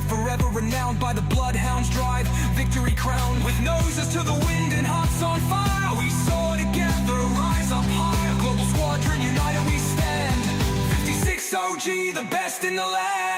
forever renowned by the bloodhounds drive, victory crowned. With noses to the wind and hearts on fire, we soar together, rise up higher. Global squadron, united we stand. 56 OG, the best in the land.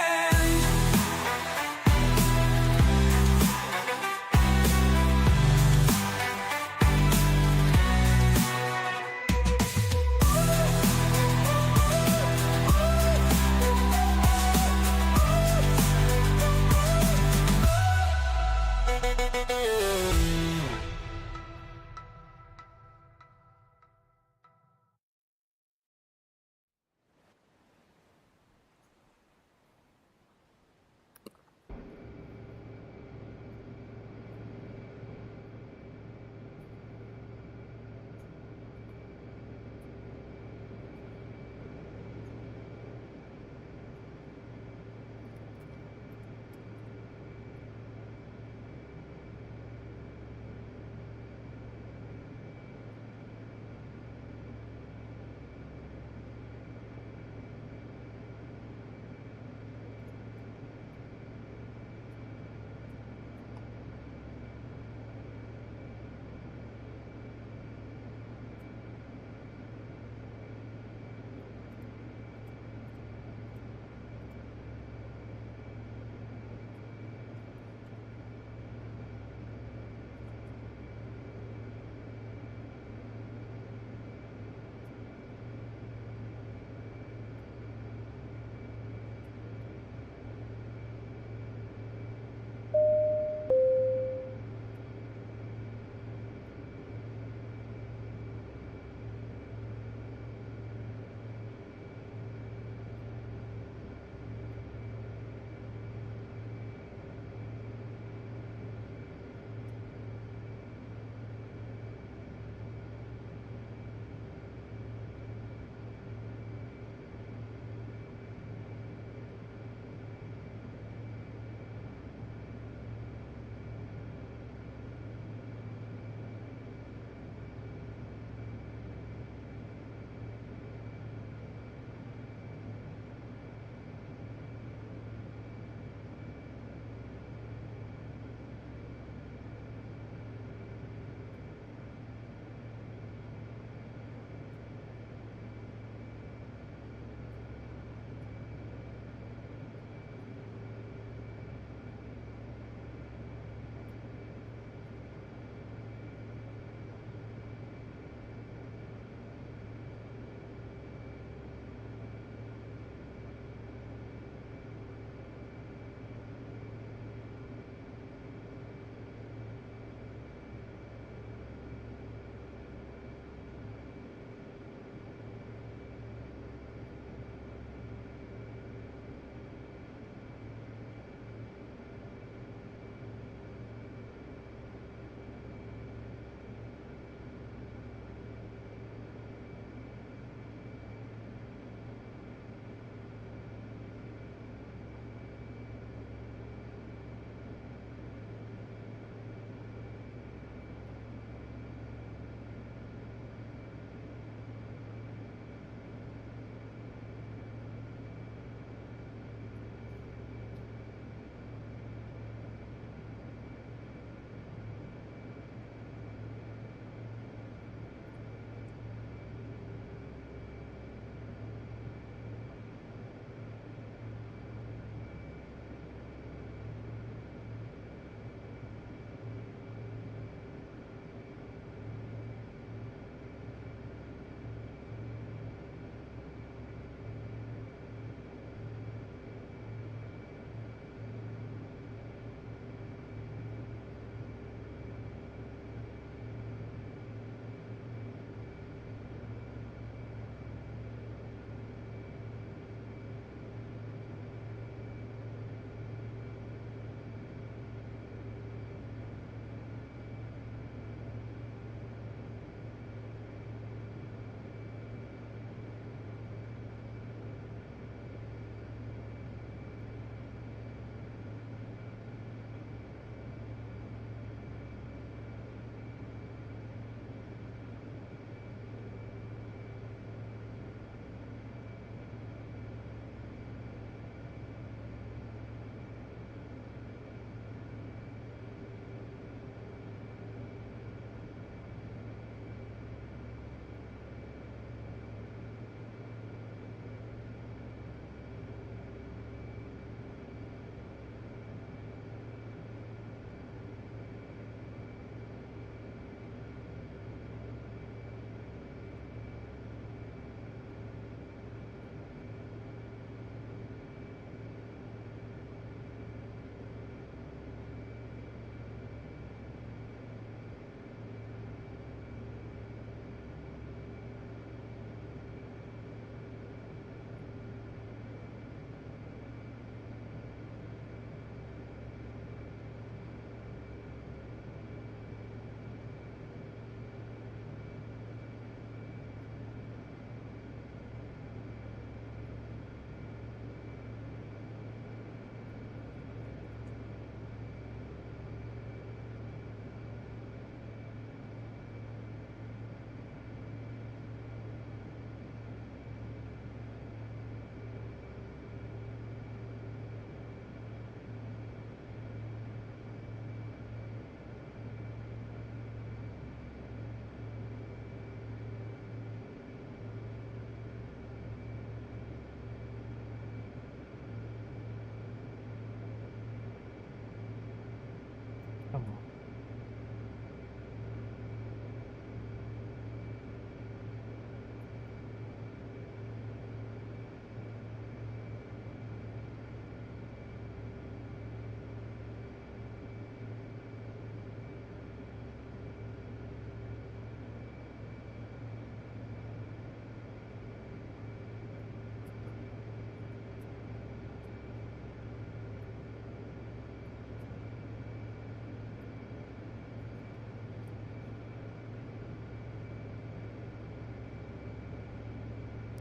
Come on.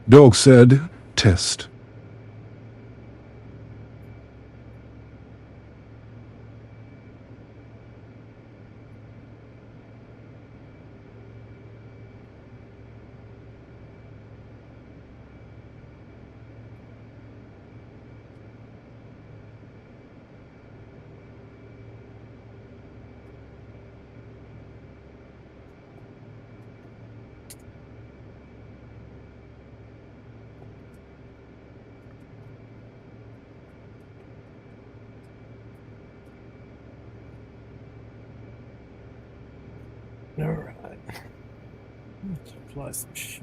Dog said, test. All right. Let's apply some sheet.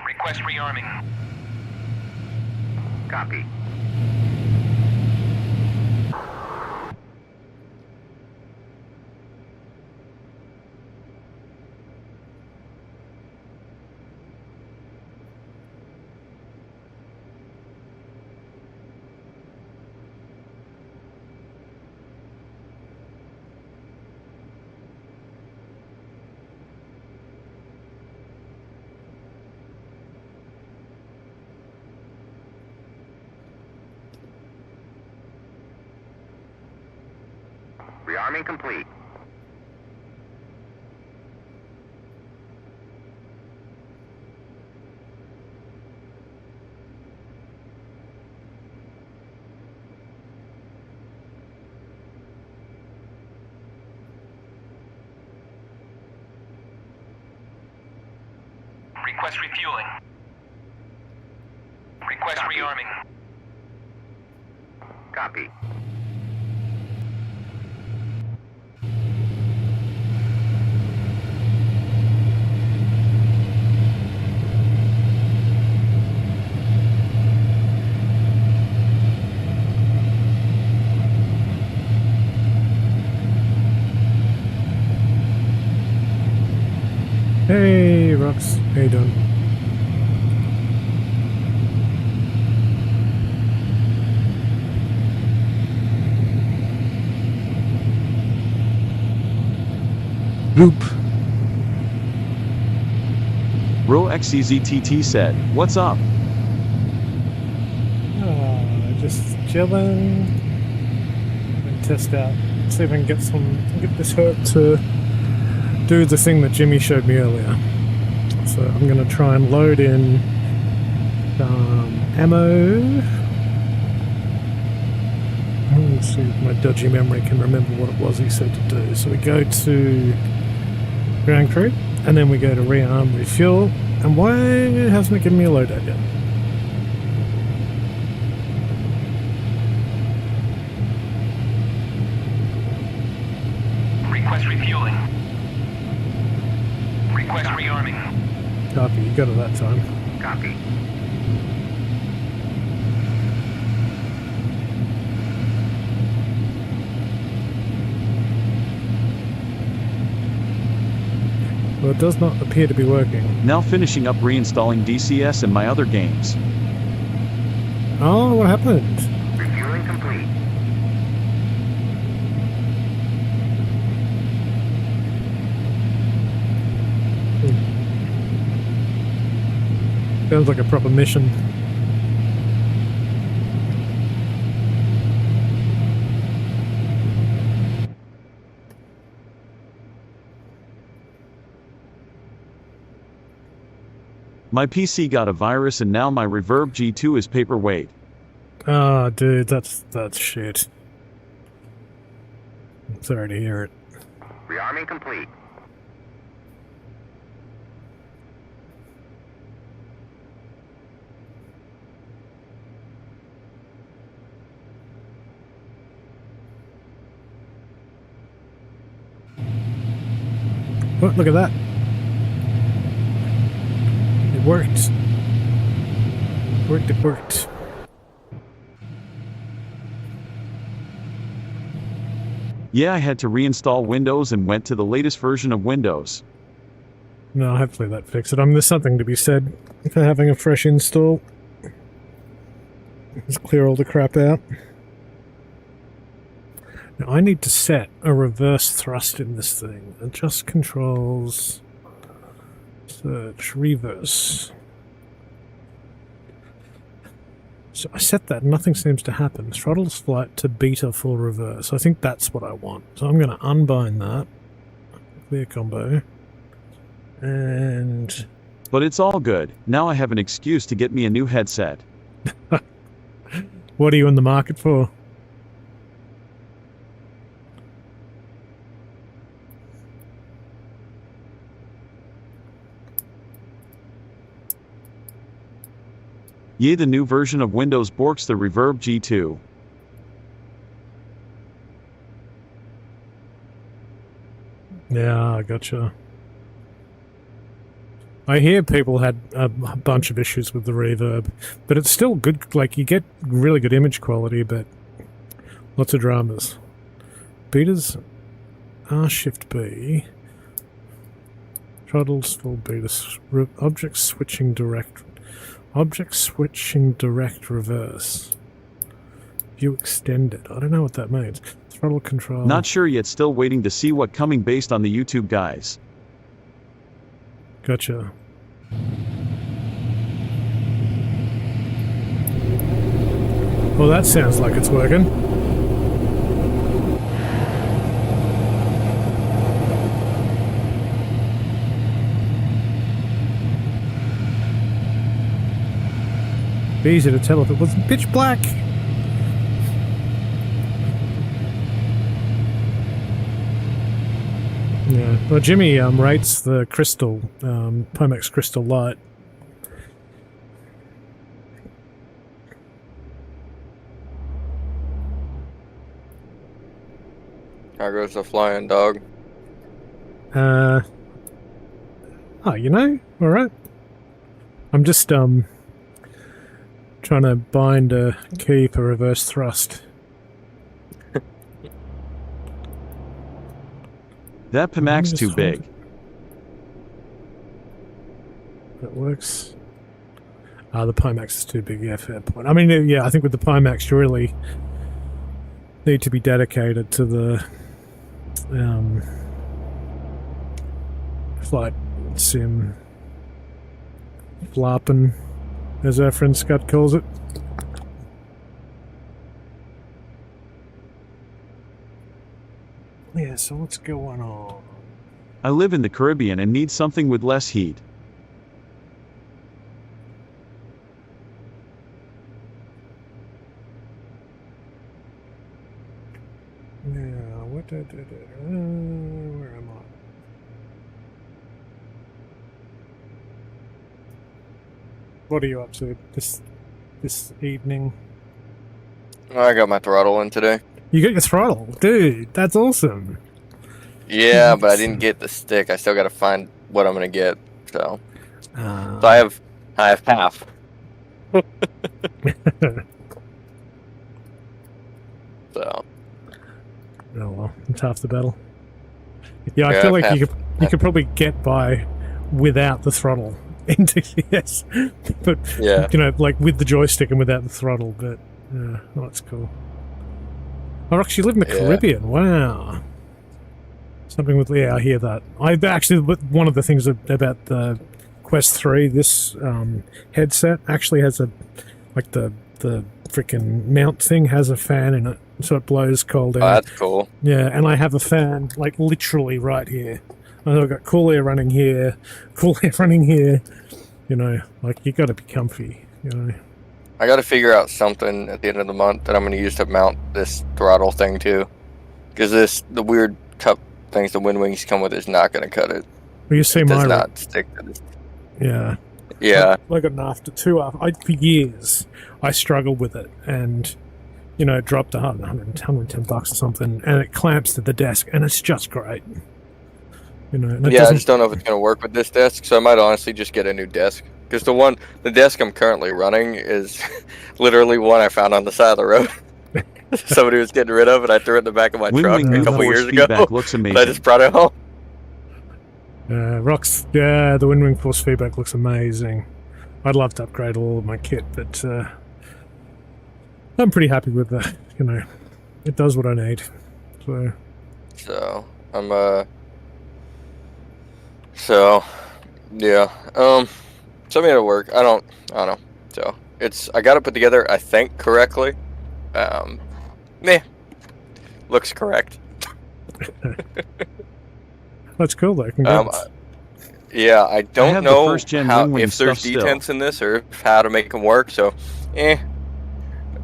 Request rearming. Copy. Rearming complete. Request refueling. Request rearming. Copy. Hey, Rox. How you doing? Bloop. RoXCZTT said, "What's up?" Just chilling. And test out. See if I can get this hurt to do the thing that Jimmy showed me earlier. So I'm going to try and load in ammo. Let's see if my dodgy memory can remember what it was he said to do. So we go to ground crew, and then we go to rearm, refuel. And why hasn't it given me a loadout yet? Request refueling. Request rearming. Copy, you got it that time. Copy. Well, it does not appear to be working. Now finishing up reinstalling DCS and my other games. Oh, what happened? Refueling complete. Sounds like a proper mission. My PC got a virus and now my Reverb G2 is paperweight. Ah, dude, that's shit. I'm sorry to hear it. Rearming complete. Oh, look at that. It worked. It worked. Yeah, I had to reinstall Windows and went to the latest version of Windows. No, hopefully that fixed it. There's something to be said for having a fresh install. Just clear all the crap out. Now I need to set a reverse thrust in this thing. Adjust controls. Search. Reverse. So I set that, nothing seems to happen. Throttles flight to beta full reverse. I think that's what I want. So I'm going to unbind that. Clear combo. And... But it's all good. Now I have an excuse to get me a new headset. What are you in the market for? Yeah, the new version of Windows borks the Reverb G2. Yeah, I gotcha. I hear people had a bunch of issues with the reverb, but it's still good. Like, you get really good image quality, but lots of dramas. Betas R Shift B. Throttles full beta. Object switching direct reverse. View extended. I don't know what that means. Throttle control. Not sure yet, still waiting to see what coming based on the YouTube guys. Gotcha. Well, that sounds like it's working. Be easy to tell if it wasn't pitch black. Yeah, well, Jimmy rates the crystal, Pimax Crystal Light. How goes the flying dog? Oh, you know, alright. I'm just, trying to bind a key for reverse thrust. That Pimax too big. That works. The Pimax is too big, yeah, fair point. I mean, yeah, I think with the Pimax you really need to be dedicated to the flight sim flopping, as our friend Scott calls it. Yeah, so what's going on? I live in the Caribbean and need something with less heat. Yeah, where am I? What are you up to this evening? I got my throttle in today. You got your throttle, dude. That's awesome. Yeah, but I didn't get the stick. I still got to find what I'm gonna get. So Uh, I have half. So Oh well, it's half the battle. Yeah, I Yeah, feel like half- you you could probably get by without the throttle in TCS, but Yeah. you know, like with the joystick and without the throttle. But yeah, oh, that's cool. Oh, Rox, you live in the Yeah. Caribbean. Wow. Something with I hear that. I actually one of the things about the Quest 3, this headset actually has a the freaking mount thing has a fan in it, so it blows cold air. Oh, that's cool. Yeah, and I have a fan like literally right here. And I've got cool air running here, cool air running here. You know, like you got to be comfy. You know. I got to figure out something at the end of the month that I'm going to use to mount this throttle thing too, because the weird cup things the wind wings come with is not going to cut it. Well, you see It does my not stick to this. yeah. Yeah. I got an after two. For years, I struggled with it, and you know, it dropped $110 or something, and it clamps to the desk, and it's just great. You know, and it Yeah, I doesn't- just don't know if it's going to work with this desk, so I might honestly just get a new desk. Because the desk I'm currently running is literally one I found on the side of the road. Somebody was getting rid of it. I threw it in the back of my truck Wing a wing couple force years ago. feedback looks And I amazing. just brought it home. Rocks, yeah, the wind wing force feedback looks amazing. I'd love to upgrade all of my kit, but I'm pretty happy with that. You know, it does what I need. So So I'm yeah. Something at work. I don't know. So I got it put together, I think, correctly. Looks correct. that's cool though. Congrats. Yeah, I don't have the know first gen how, wing-wing if there's stuff still. detents in this or how to make them work. So,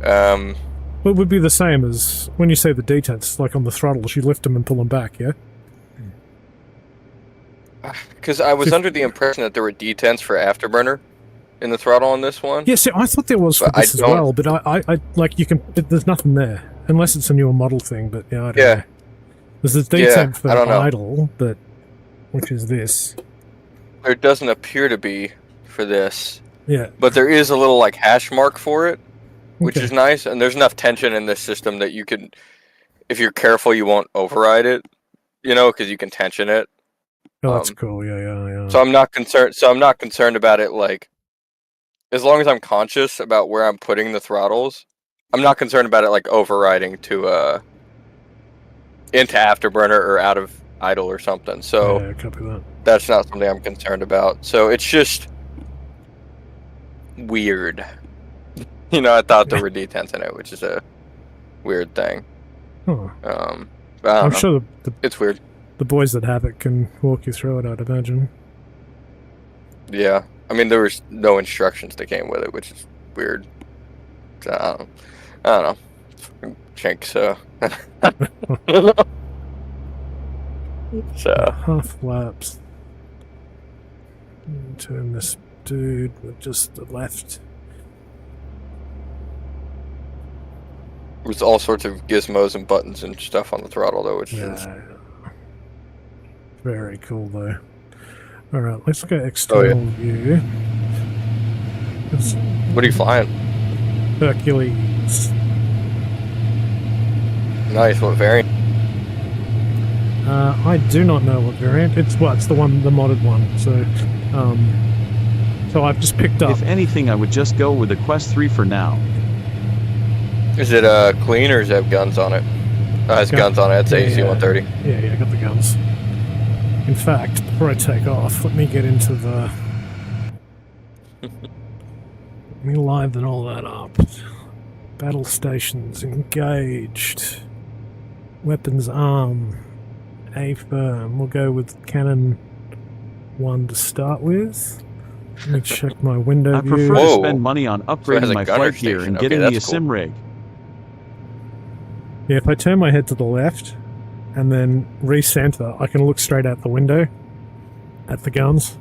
Well, it would be the same as when you say the detents, like on the throttles, you lift them and pull them back, yeah? because I was under the impression that there were detents for afterburner in the throttle on this one. Yeah, see, I thought there was for But I this as don't- well, but I like, you can, there's nothing there, unless it's a newer model thing, but yeah, I don't know. There's a detent for I don't know. idle, but, which is this. There doesn't appear to be for this, Yeah, but there is a little like hash mark for it, which okay. is nice. And there's enough tension in this system that you can, if you're careful, you won't override it. You know, because you can tension it. Oh, that's cool, yeah. So I'm not concerned. So I'm not concerned about it. Like, as long as I'm conscious about where I'm putting the throttles, I'm not concerned about it like overriding to into afterburner or out of idle or something. So Yeah, copy that. that's not something I'm concerned about. So it's just weird. You know, I thought there were detents in it, which is a weird thing. Oh, But I don't I'm know. sure It's weird. the boys that have it can walk you through it, I'd imagine. Yeah. I mean, there was no instructions that came with it, which is weird. So, I don't know. Fucking chink, so. So, Half laps. Turn this dude with just the left. with all sorts of gizmos and buttons and stuff on the throttle, though, which is Yeah. Very cool, though. Alright, let's go external view. It's what are you flying? Hercules. Nice. What variant? I do not know what variant. It's the modded one. So I've just picked up. If anything, I would just go with the Quest 3 for now. Is it clean or does it have guns on it? Oh, it has guns on it. It's AC-130. Yeah, I got the guns. In fact, before I take off, let me get into the. Let me liven all that up. Battle stations engaged. Weapons arm. A firm. We'll go with cannon 1 to start with. Let me check my window I view. prefer to Whoa. spend money on it has upgrading a my gunner flight gear station. and Okay, getting me a that's cool. sim rig. Yeah, if I turn my head to the left and then recenter, I can look straight out the window at the guns.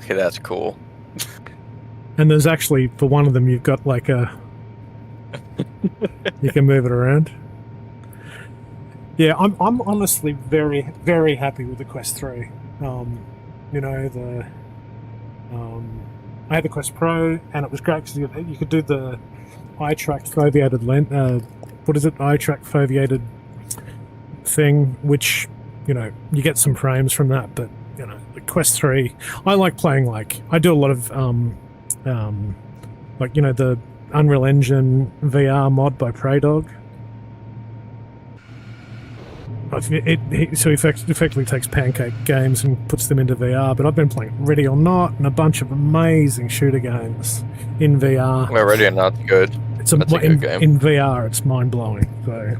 Okay, that's cool. And there's actually, for one of them, you've got like a... you can move it around. Yeah, I'm honestly very, very happy with the Quest 3. You know, I had the Quest Pro, and it was great because you could do the eye-track foveated lens, eye-track foveated thing, which you know, you get some frames from that, but you know, the Quest 3, I like playing, like, I do a lot of like, you know, the Unreal Engine VR mod by Preydog. So he effectively takes Pancake games and puts them into VR, but I've been playing Ready or Not and a bunch of amazing shooter games in VR. Well, Ready or Not's good. That's a good game. In VR, it's mind-blowing. So,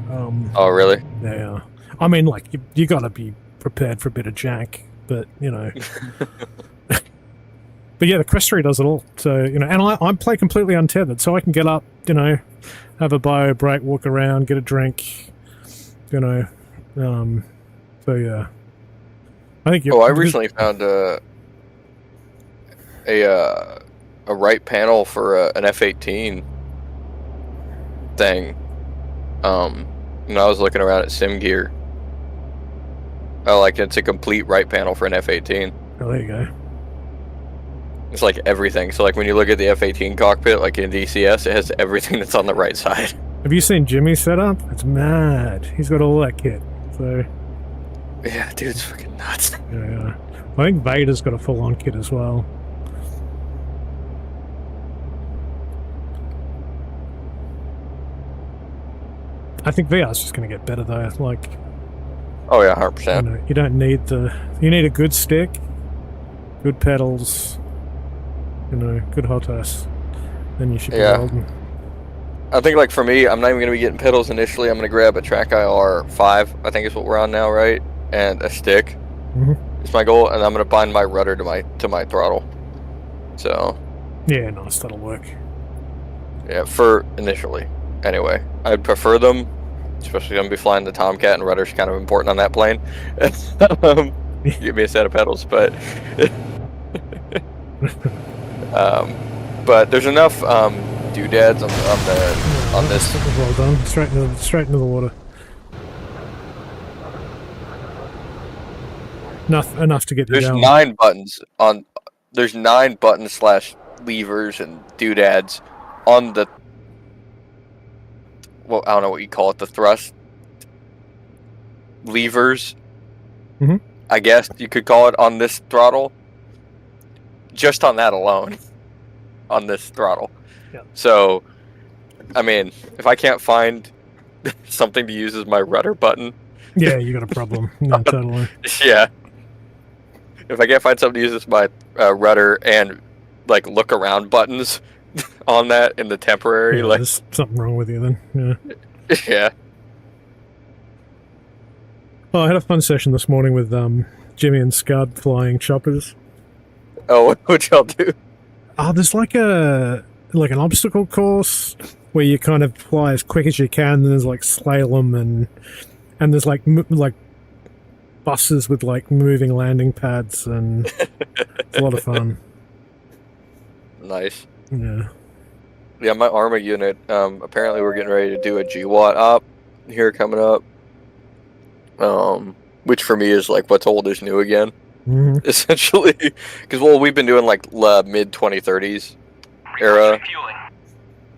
oh, really? yeah. I mean, like, you got to be prepared for a bit of jank, but, you know. But yeah, the Quest 3 does it all. So, you know, and I play completely untethered, so I can get up, you know, have a bio break, walk around, get a drink, you know. So yeah, I think. I recently found a right panel for an F-18 thing. And I was looking around at Sim Gear. It's a complete right panel for an F-18. Oh, there you go. It's like everything. So like when you look at the F-18 cockpit, like in DCS, it has everything that's on the right side. Have you seen Jimmy's setup? It's mad. He's got all that kit. So yeah, dude, it's fucking nuts. Yeah, I think Vader's got a full-on kit as well. I think VR's just going to get better though. Like, oh yeah, 100%. You know, you don't need you need a good stick, good pedals, you know, good HOTAS, then you should be golden. I think, like, for me, I'm not even going to be getting pedals initially. I'm going to grab a Track IR 5, I think is what we're on now, right? And a stick. It's my goal, and I'm going to bind my rudder to my throttle. So. Yeah, nice. That'll work. Yeah, for initially. Anyway, I'd prefer them, especially going to be flying the Tomcat, and rudder's kind of important on that plane. Give me a set of pedals, but... but there's enough... doodads on this. Well done. Straight into the water. Enough to get you going. There's 9 buttons / levers and doodads on the. Well, I don't know what you call it. The thrust levers. I guess you could call it on this throttle. Just on that alone. On this throttle. So, I mean, if I can't find something to use as my rudder button... Yeah, you got a problem. No, totally. Yeah. If I can't find something to use as my rudder and, like, look around buttons on that in the temporary... Yeah, like, there's something wrong with you then. Yeah. Yeah. Well, I had a fun session this morning with Jimmy and Scud flying choppers. Oh, what'd y'all do? Oh, there's like an obstacle course where you kind of fly as quick as you can, and there's like slalom and there's like buses with like moving landing pads, and it's a lot of fun. Nice. Yeah. Yeah, my Arma unit, apparently we're getting ready to do a GWAT op here coming up. Which for me is like what's old is new again. Essentially. Because, well, we've been doing like mid-2030s era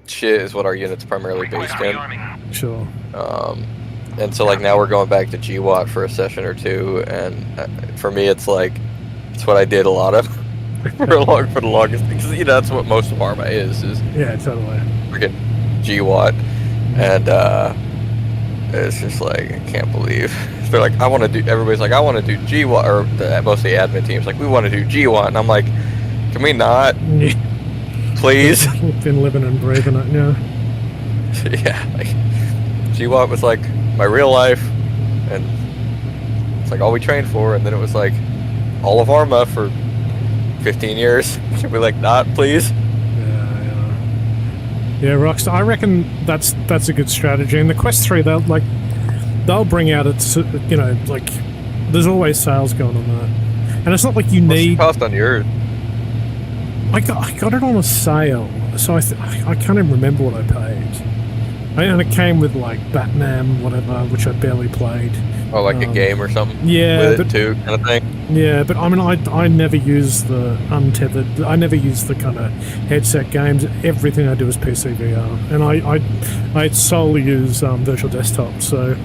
shit is what our unit's primarily based in. Sure. And so like now we're going back to GWAT for a session or two, and for me it's like it's what I did a lot of for the longest, because you know that's what most of Arma is yeah, totally freaking GWAT, and it's just like I can't believe they're like I want to do, everybody's like I want to do GWAT, or mostly admin teams like we want to do GWAT, and I'm like, can we not? Please. Been living and breathing it, yeah. Yeah, like GWAT was like my real life, and it's like all we trained for, and then it was like all of Arma for 15 years. Should we like not, please? Yeah, Rockstar. I reckon that's a good strategy. And the Quest 3, they'll bring out its, you know, like there's always sales going on that, and it's not like you need. What's the cost on yours? I got it on a sale, so I can't even remember what I paid. And it came with like Batman, whatever, which I barely played. Oh, like a game or something? Yeah, with it too, kind of thing. Yeah, but I mean, I never use the untethered. I never use the kind of headset games. Everything I do is PC VR, and I solely use virtual desktop. So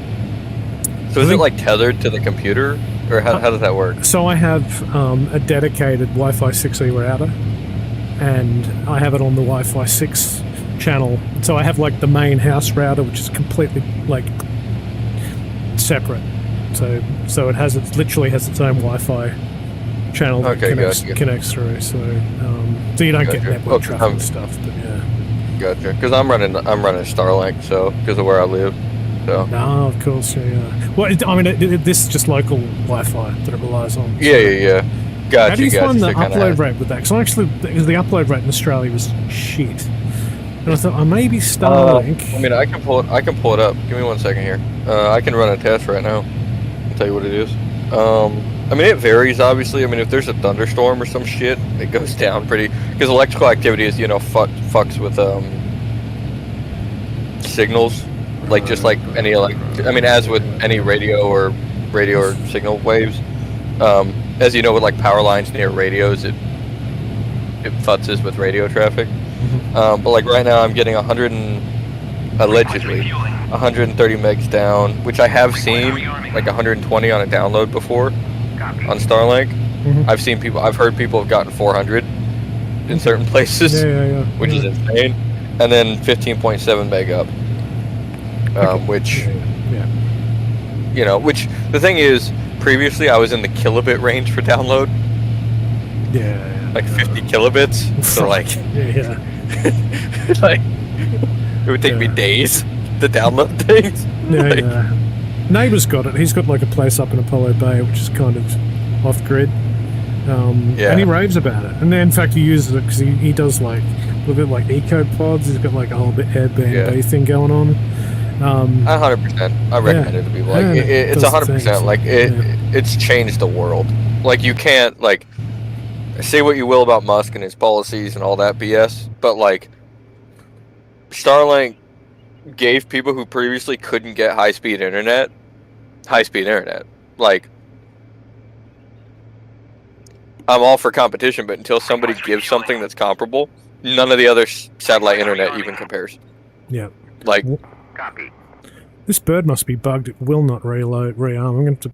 So is it like tethered to the computer, or how does that work? So I have a dedicated Wi-Fi 6E router, and I have it on the Wi-Fi 6 channel. So I have like the main house router, which is completely like separate. So it literally has its own Wi-Fi channel that connects through. So you don't get network traffic and stuff. But yeah. Gotcha. Because I'm running Starlink, so because of where I live. So. No, of course, yeah. Well, I mean, this is just local Wi-Fi that it relies on. So. Yeah. Gotcha. How do you find the upload rate with that? Because actually, the upload rate in Australia was shit. And I thought, maybe Starlink. I mean, I can pull it up. Give me 1 second here. I can run a test right now. I'll tell you what it is. I mean, it varies, obviously. I mean, if there's a thunderstorm or some shit, it goes down pretty... Because electrical activity is, fucks with signals. Like, just like any as with any radio or signal waves. As you know, with like power lines near radios, it futzes with radio traffic. But like right now, I'm getting allegedly 130 megs down, which I have seen like 120 on a download before on Starlink. I've heard people have gotten 400 in certain places, which is insane. And then 15.7 meg up. Which which the thing is, previously I was in the kilobit range for download. Like 50 kilobits. So like, like it would take me days to download things. Neighbour's got it. He's got like a place up in Apollo Bay, which is kind of off grid. And he raves about it. And then, in fact, he uses it because he does like a little bit like eco pods. He's got like a whole bit Airbnb thing going on. 100%. I recommend it to people. Like it's 100%. Like it's changed the world. Like you can't like say what you will about Musk and his policies and all that BS, but like Starlink gave people who previously couldn't get high-speed internet. Like I'm all for competition, but until somebody gives something that's comparable, none of the other satellite internet even compares. Yeah. Like. Copy. This bird must be bugged. It will not rearm. I'm going to have to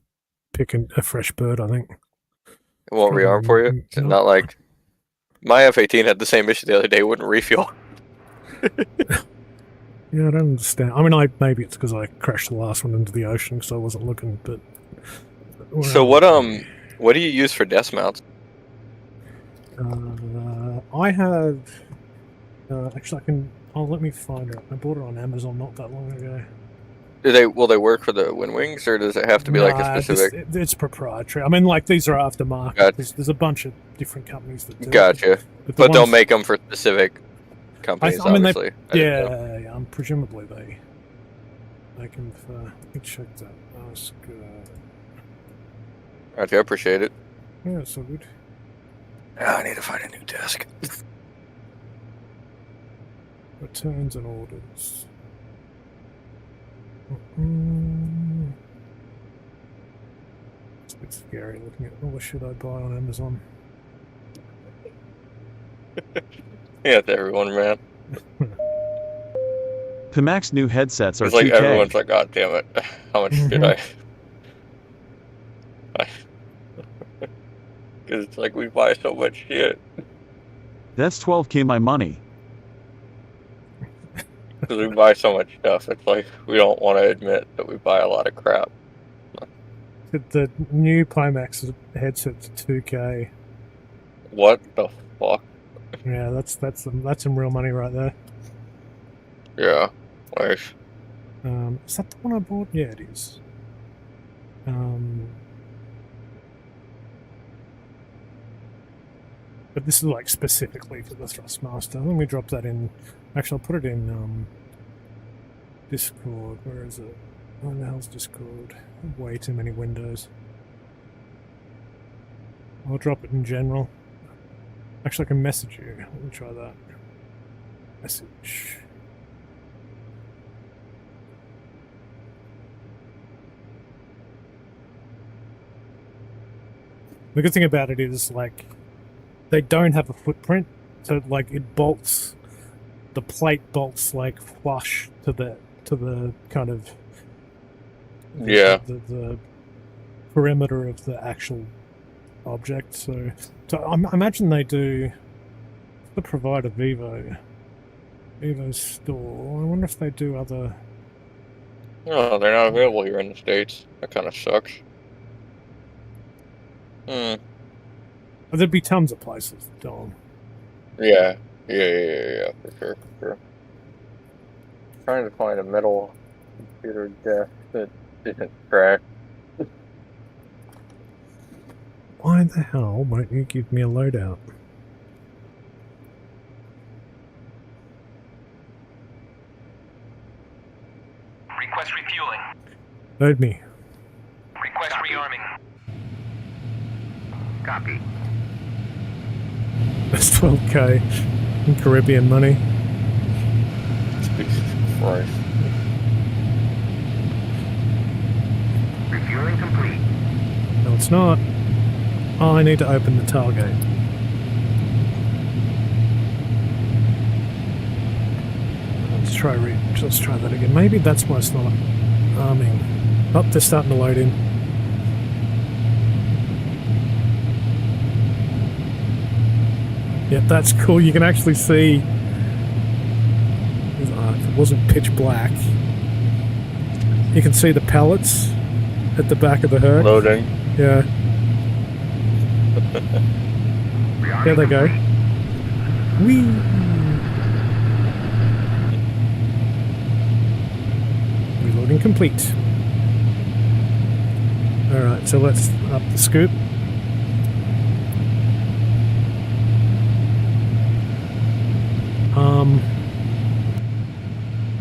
pick a fresh bird, I think. It won't rearm for you? It's not like... My F-18 had the same issue the other day. It wouldn't refuel. Yeah, I don't understand. I mean, maybe it's because I crashed the last one into the ocean because I wasn't looking, but... So what do you use for desk mounts? I have... actually, I can... Oh, let me find it. I bought it on Amazon not that long ago. Will they work for the wind wings, or does it have to be like a specific? It's proprietary. I mean, like these are aftermarket. Gotcha. There's a bunch of different companies that do. Gotcha. But they'll make them for specific companies, I mean, obviously. Presumably they can. Let me check that. Ask. Okay, I appreciate it. Yeah, it's all good. I need to find a new desk. Returns and orders. It's a bit scary looking at all the shit I buy on Amazon. Yeah, it's everyone, man. Pimac's new headsets are it's like 2K. Everyone's like, God damn it, how much did I? Because it's like we buy so much shit. That's 12K my money. Because we buy so much stuff, it's like we don't want to admit that we buy a lot of crap. The new Pimax headset's 2K. What the fuck? Yeah, that's some real money right there. Yeah, nice. Is that the one I bought? Yeah, it is. But this is like specifically for the Thrustmaster. Let me drop that in. Actually, I'll put it in Discord. Where is it? Where the hell's Discord? Way too many windows. I'll drop it in general. Actually, I can message you. Let me try that. Message. The good thing about it is, like, they don't have a footprint, so like it bolts. The plate bolts like flush to the kind of Yeah. the perimeter of the actual object. So I imagine they do the provider Vivo store. I wonder if they do other. Oh, they're not available here in the States. That kind of sucks. Hmm. There'd be tons of places, Dom. Yeah. Yeah, for sure. Trying to find a metal computer desk that isn't cracked. Why the hell won't you give me a loadout? Request refueling. Load me. Request rearming. Copy. That's 12k in Caribbean money. Jesus Christ. Refueling complete. No, it's not. Oh, I need to open the tailgate. Let's try that again. Maybe that's why it's not arming. Oh, they're starting to load in. Yeah, that's cool. You can actually see. If it wasn't pitch black, you can see the pallets at the back of the herd. Loading. Yeah. Rearming There they go. complete. Whee! Reloading complete. Alright, so let's up the scoop.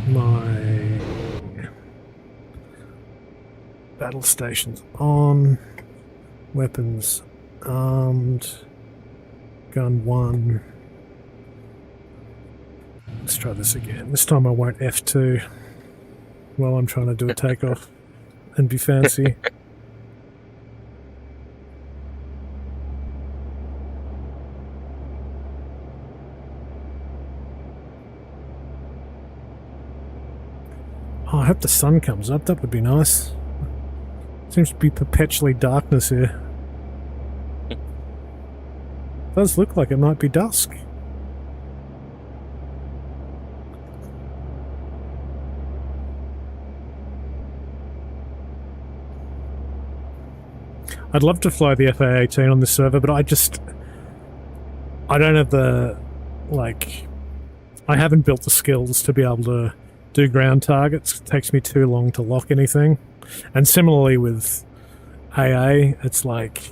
My battle station's on. Weapons armed. Gun 1. Let's try this again. This time I won't F2 while I'm trying to do a takeoff and be fancy. Oh, I hope the sun comes up. That would be nice. Seems to be perpetually darkness here. Does look like it might be dusk. I'd love to fly the FA-18 on this server, but I don't have the, I haven't built the skills to be able to do ground targets. It takes me too long to lock anything. And similarly with AA, it's like,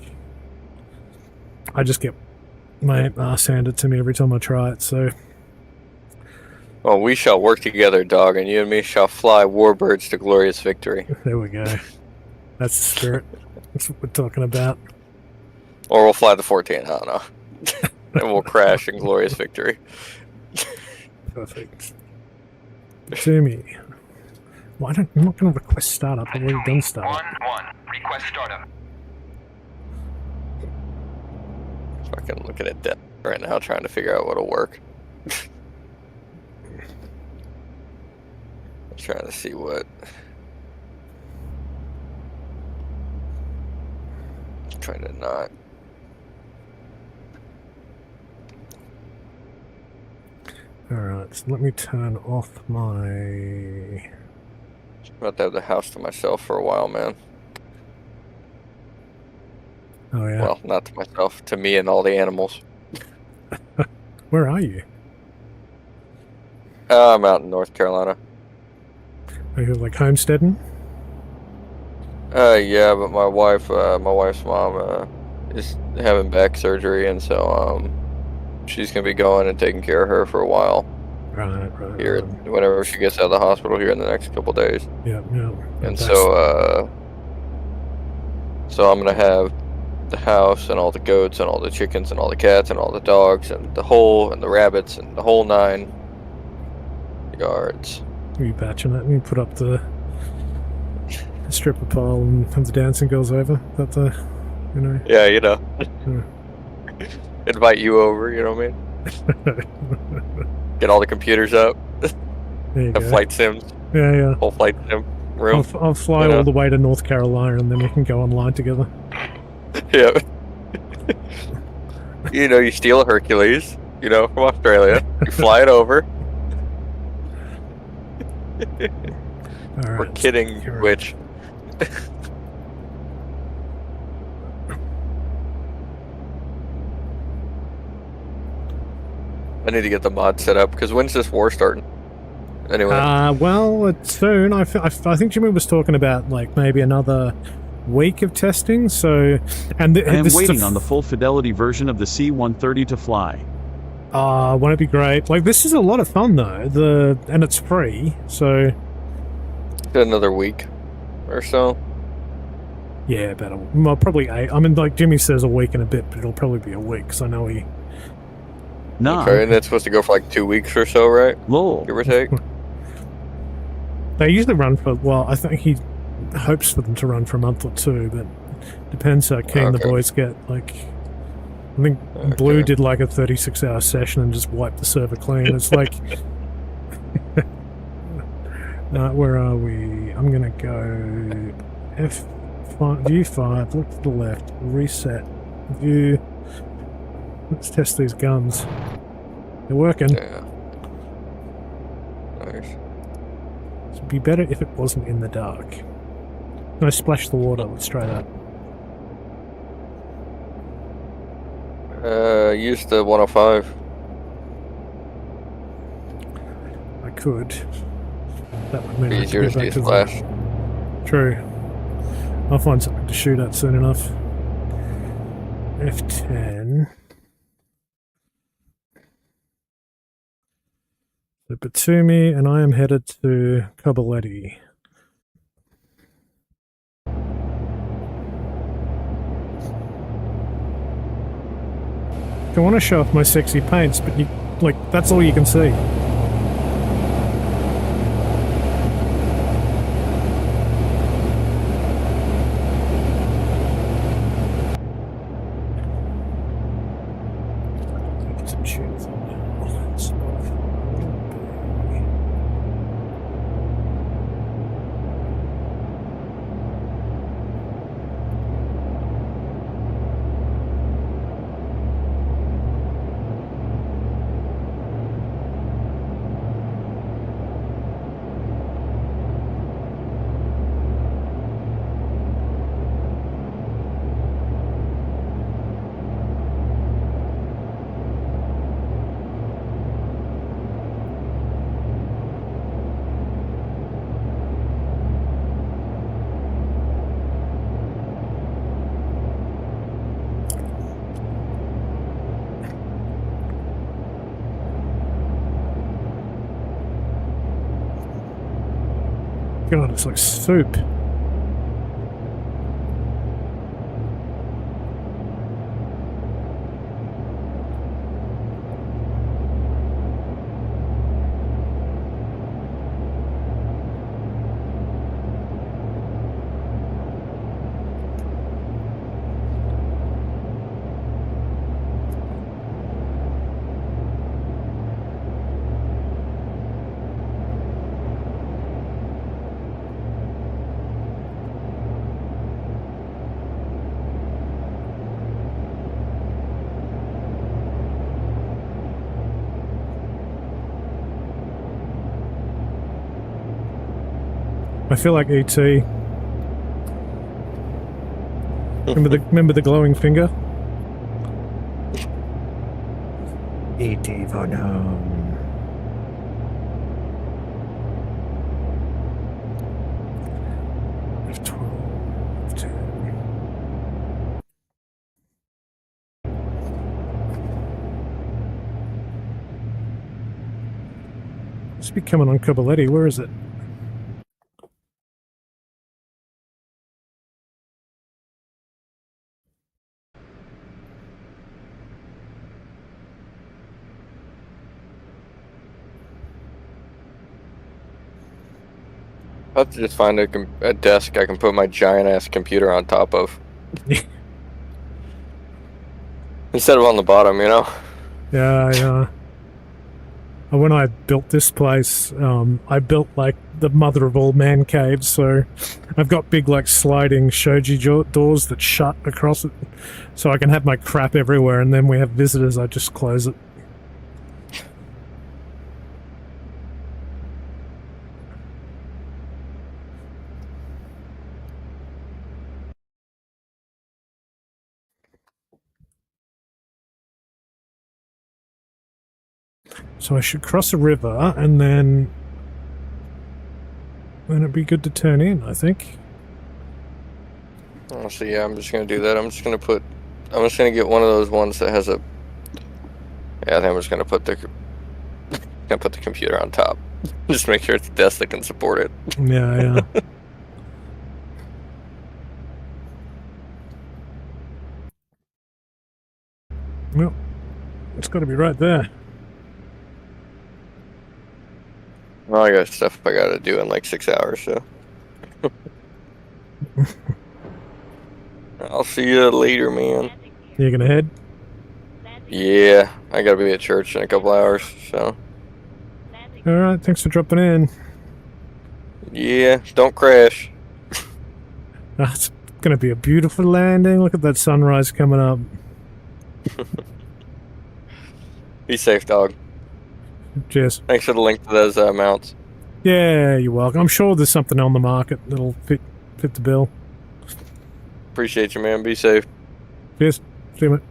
I just get my ass handed to me every time I try it, so... Well, we shall work together, dog, and you and me shall fly warbirds to glorious victory. There we go. That's the spirit. That's what we're talking about. Or we'll fly the 14, I don't know. And we'll crash in glorious victory. Perfect. To me. Why don't I'm not going to request startup? I've already done startup. 1-1. Request startup. Fucking looking at that right now, trying to figure out what'll work. Trying to see what. Trying to not. Alright, so let me turn off my... About to have the house to myself for a while, man. Oh yeah. Well, not to myself, to me and all the animals. Where are you? I'm out in North Carolina. Are you like homesteading? Yeah, but my wife's mom, is having back surgery, and so, she's gonna be going and taking care of her for a while. Right. Here, whenever she gets out of the hospital here in the next couple days. Yeah. And so I'm gonna have the house and all the goats and all the chickens and all the cats and all the dogs and the rabbits and the whole 9 yards. Are you batching it? You put up the stripper pile and have the dancing girls over? That the, you know? Yeah, you know. Yeah. Invite you over, you know what I mean? Get all the computers up. There you Have go. flight sims. Yeah. Whole flight sim. room. I'll fly you know? all the way to North Carolina and then we can go online together. Yeah. You know, you steal a Hercules, you know, from Australia. You fly it over. All We're right. kidding, You're right. which. I need to get the mod set up, because when's this war starting? Anyway. Well, it's soon. I think Jimmy was talking about like maybe another week of testing. So, and I am this is waiting on the full fidelity version of the C-130 to fly. won't it be great? Like this is a lot of fun though. And it's free. So Another week or so. yeah, well, probably 8. I mean, like Jimmy says, a week and a bit, but it'll probably be a week because I know he. Nah. Okay, and that's supposed to go for like 2 weeks or so, right? Lol. Give or take. They usually run for, well, I think he hopes for them to run for a month or 2, but depends how keen the Okay. boys get. Like, I think Blue did like a 36-hour session and just wiped the server clean. It's like, where are we? I'm gonna go F5, view 5, look to the left, reset, view. Let's test these guns. They're working. Yeah. Nice. It'd be better if it wasn't in the dark. No, splash the water. Let's try that. Use the 105. I could. That would mean I have to Easier go to back see to splash. True. I'll find something to shoot at soon enough. F10. So Batumi, and I am headed to Cobaletti. I want to show off my sexy paints, but you, like, that's all you can see. Some tunes on Spotify. God, it's like soup. I feel like ET. Remember the glowing finger? ET for home. F12, F10. Must be coming on Cobaletti. Where is it? I'll have to just find a desk I can put my giant ass computer on top of. Instead of on the bottom, you know? Yeah. When I built this place, I built like the mother of all man caves, so I've got big like sliding shoji doors that shut across it, so I can have my crap everywhere, and then we have visitors, I just close it. So I should cross a river, and then it'd be good to turn in, I think. Oh, so yeah, I'm just gonna do that. I'm just gonna get one of those ones that has a. Yeah, I think I'm just gonna put the computer on top. Just make sure it's a desk that can support it. Yeah. Well, it's got to be right there. Well, I got stuff I gotta do in like 6 hours, so. I'll see you later, man. You gonna head? Yeah, I gotta be at church in a couple hours, so. Alright, thanks for dropping in. Yeah, don't crash. It's gonna be a beautiful landing. Look at that sunrise coming up. Be safe, dog. Cheers. Thanks for the link to those mounts. Yeah, you're welcome. I'm sure there's something on the market that'll fit the bill. Appreciate you, man. Be safe. Cheers. See you, mate.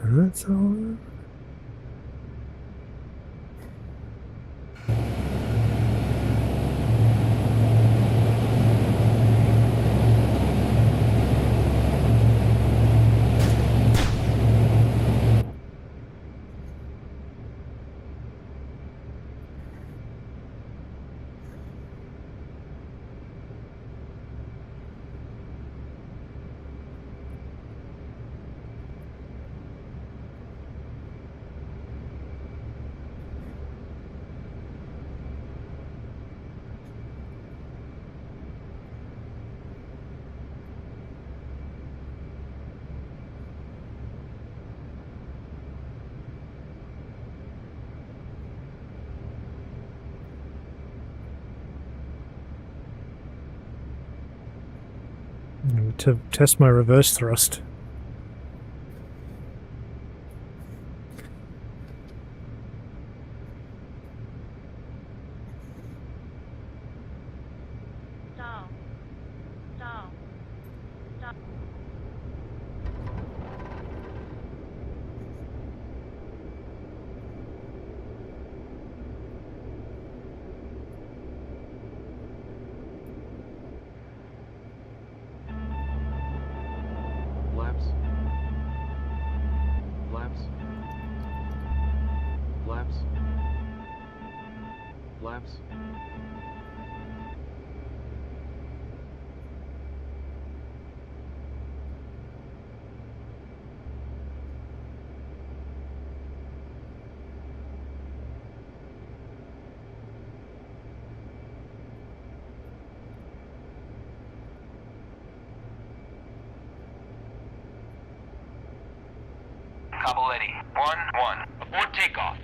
That's all. To test my reverse thrust. Stall. Stall. Stall. Flaps. Flaps. Flaps. Flaps. Caballetti, 1-1. Abort takeoff.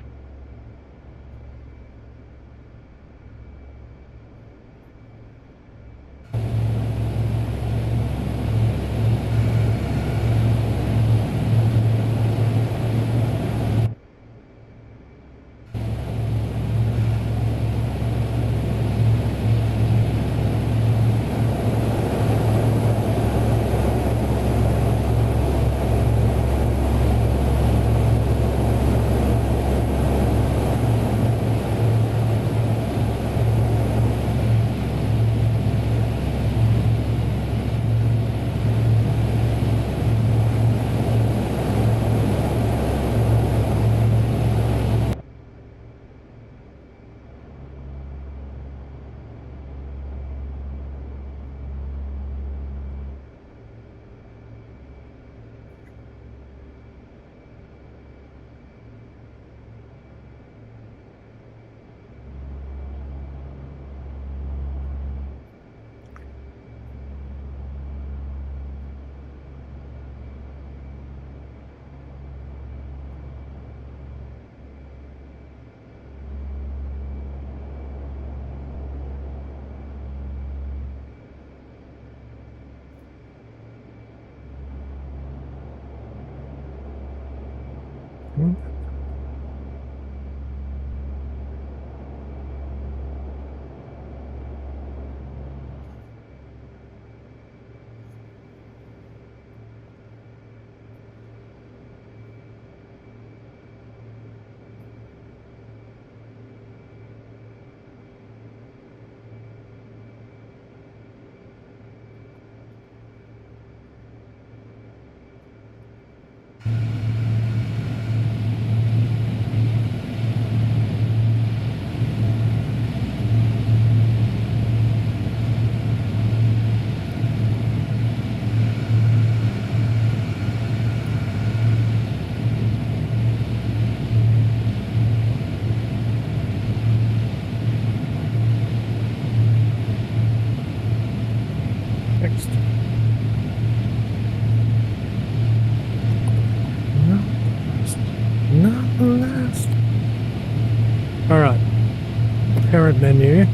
Current menu. 8.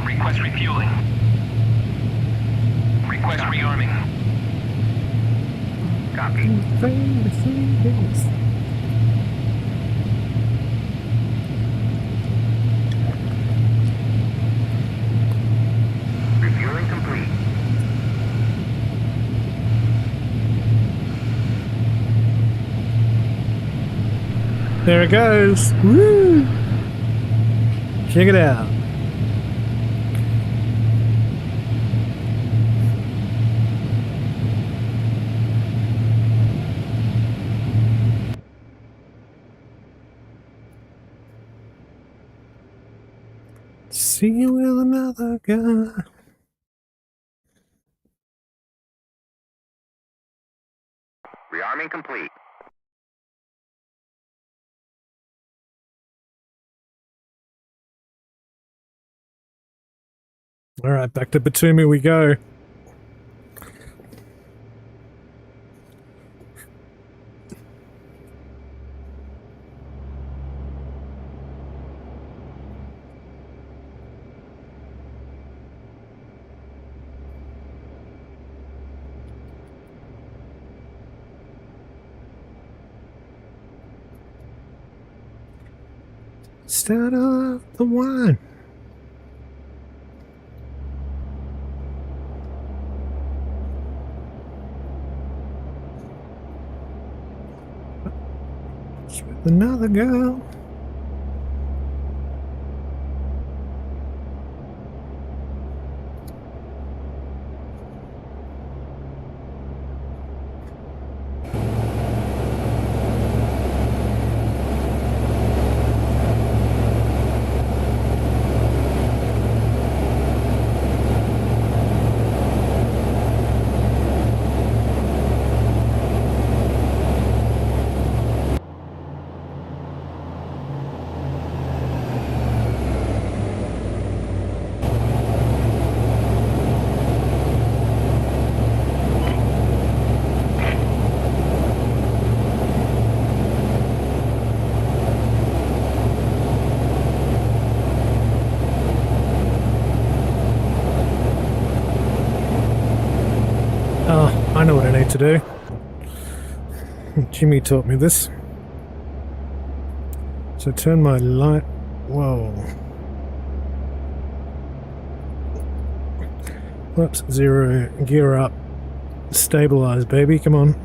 Request refueling. Request rearming. Copy. Refueling complete. There it goes. Woo! Check it out. See you with another guy. Rearming complete. All right, back to Batumi we go. Start off the wine. It's with another girl. Oh, I know what I need to do. Jimmy taught me this. So turn my light. Whoa. Whoops, 0. Gear up. Stabilize, baby. Come on.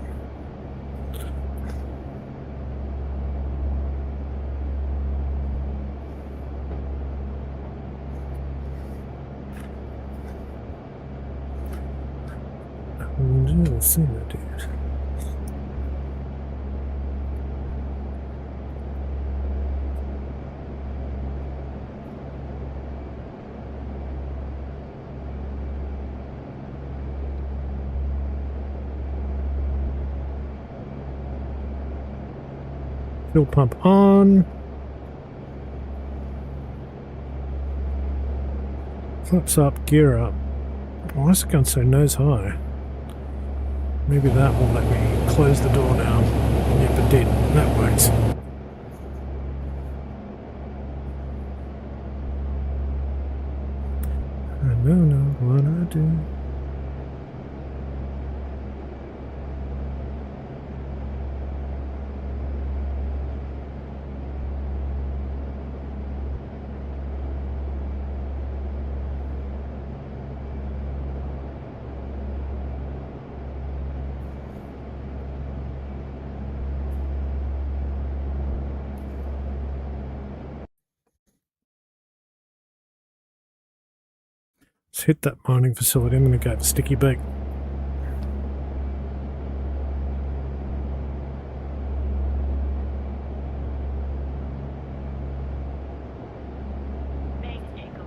See that, dude. Fuel pump on. Flaps up, gear up. Why is it going so nose high? Maybe that will let me close the door now. Yep, it did. That works. I don't know what I do. Let's hit that mining facility. I'm going to go for sticky beak. Thanks, Jacob.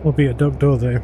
Will be a dog door though.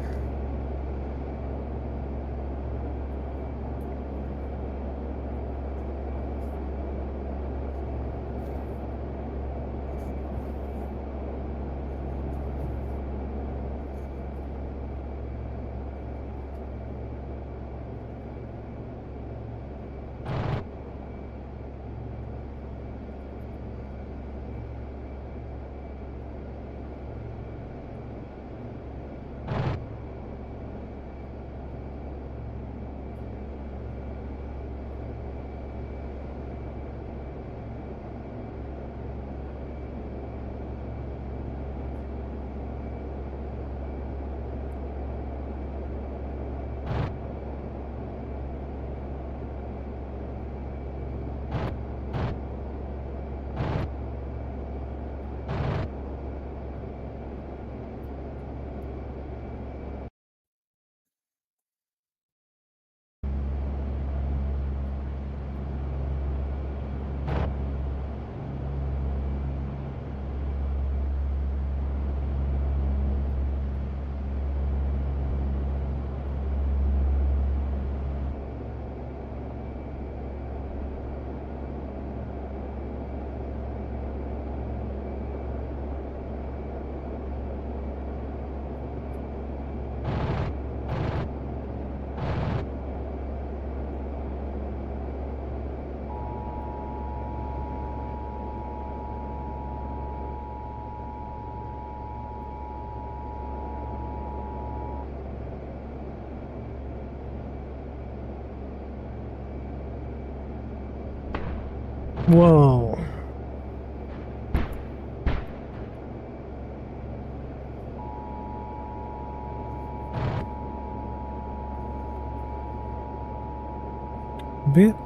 Whoa. Bit.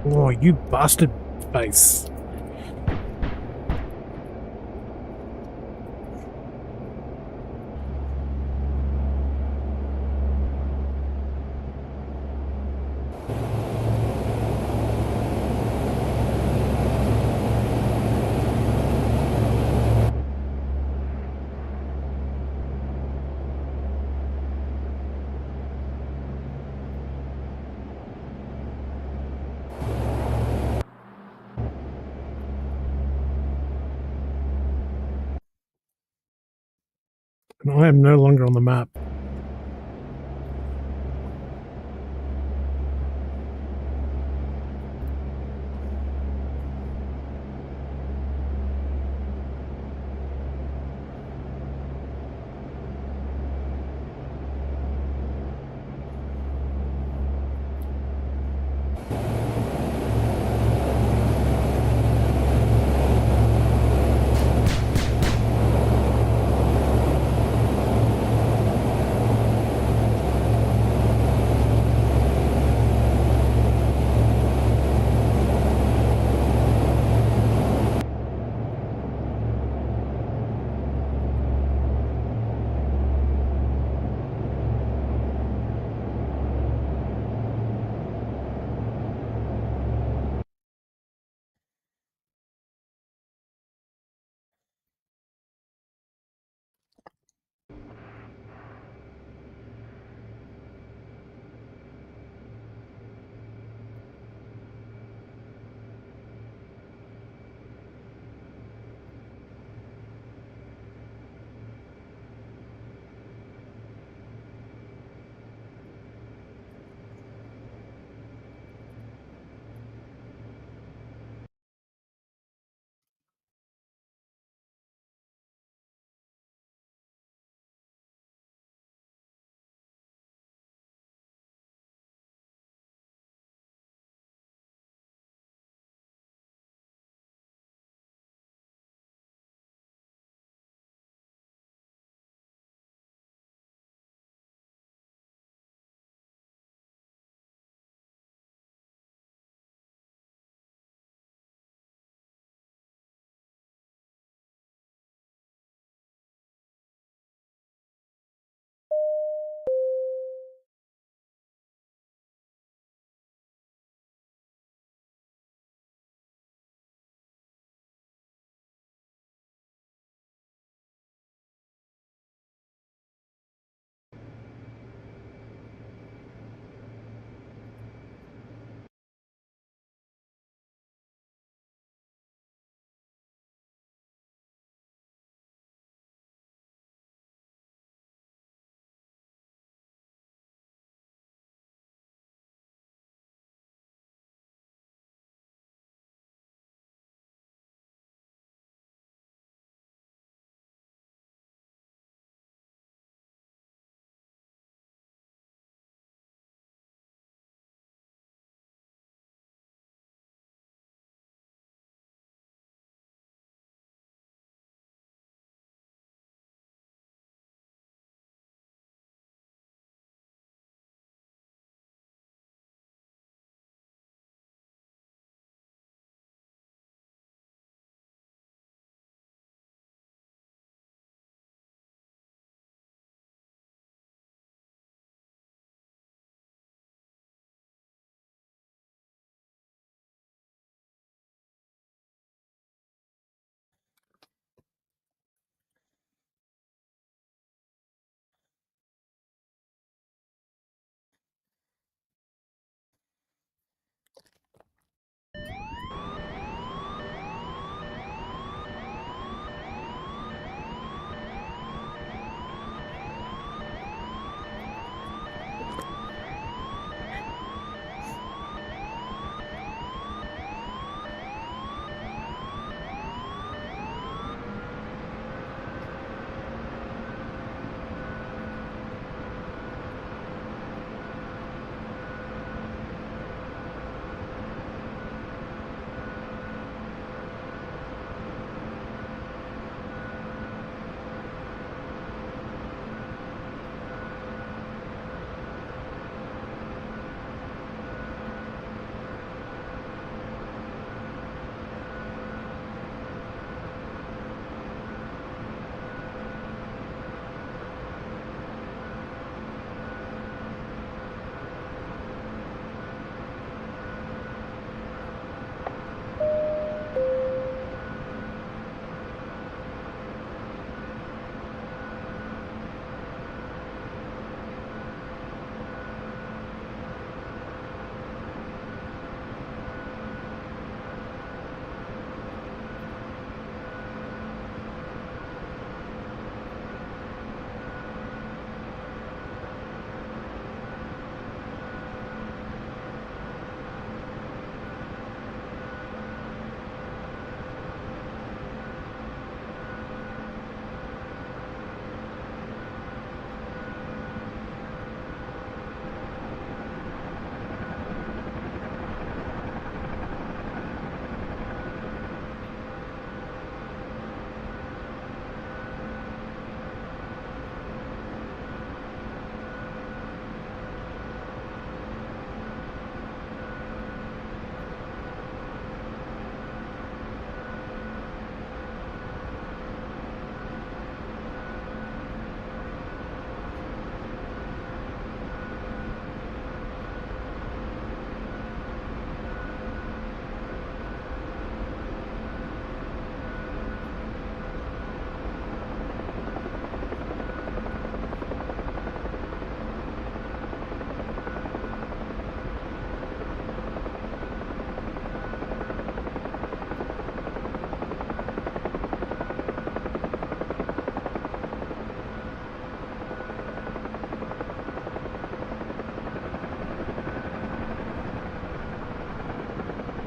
Oh, you bastard face. And I am no longer on the map.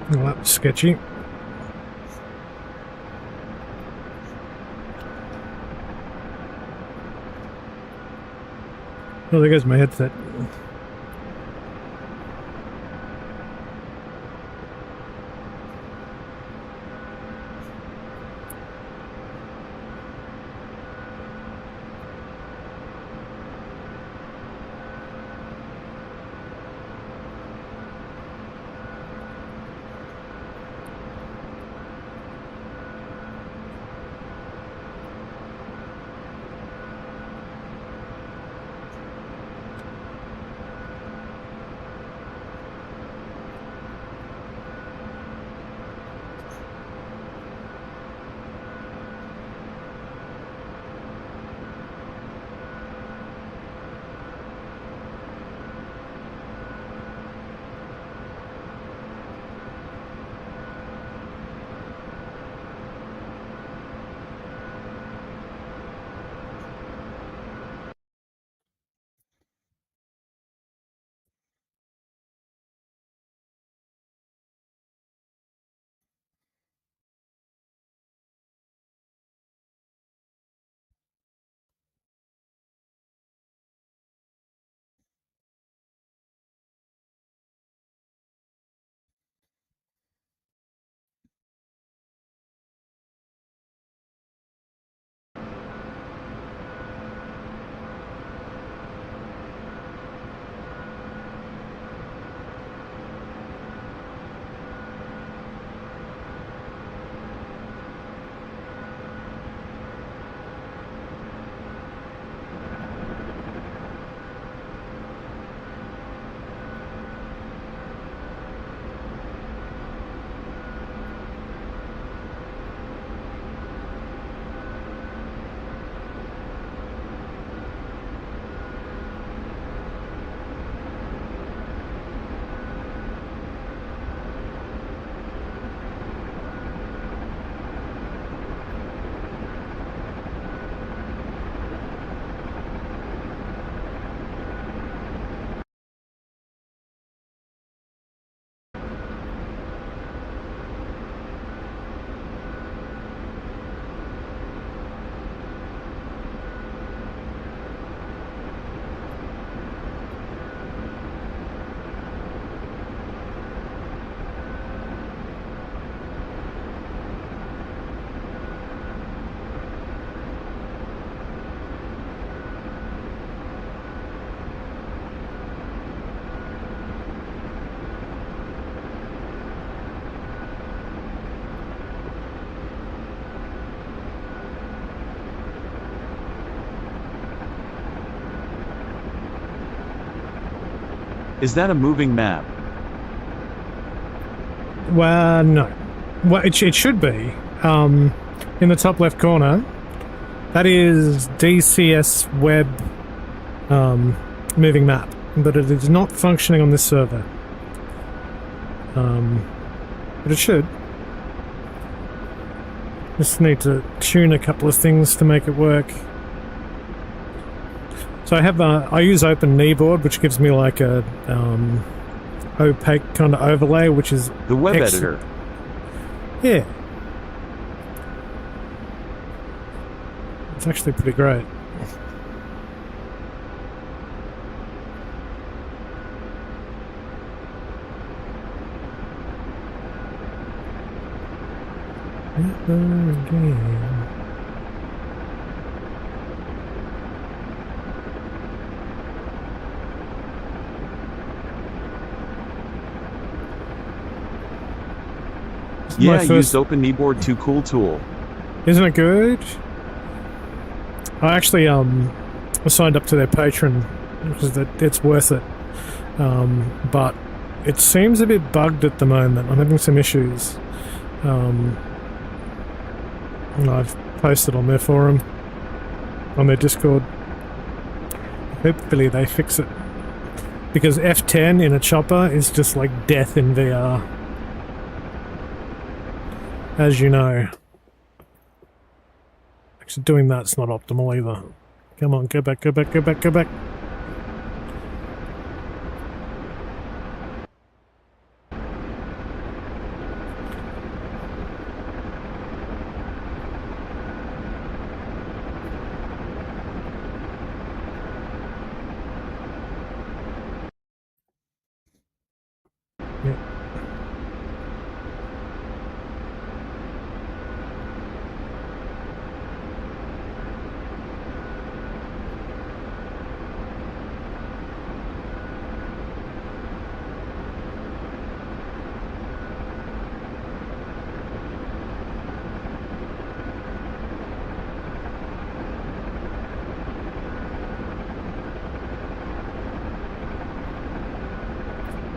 Well, that was sketchy. Oh, there goes my headset. Is that a moving map? Well, no. Well, it should be. In the top left corner, that is DCS Web moving map, but it is not functioning on this server. But it should. Just need to tune a couple of things to make it work. So I use Open Kneeboard, which gives me like a opaque kind of overlay, which is The web editor. Yeah. It's actually pretty great. Never again. Yeah, I used Open Kneeboard 2 cool tool. Isn't it good? I actually signed up to their Patreon because it's worth it. But it seems a bit bugged at the moment. I'm having some issues. And I've posted on their forum, on their Discord. Hopefully they fix it. Because F10 in a chopper is just like death in VR. As you know. Actually doing that's not optimal either. Come on, go back, go back, go back, go back.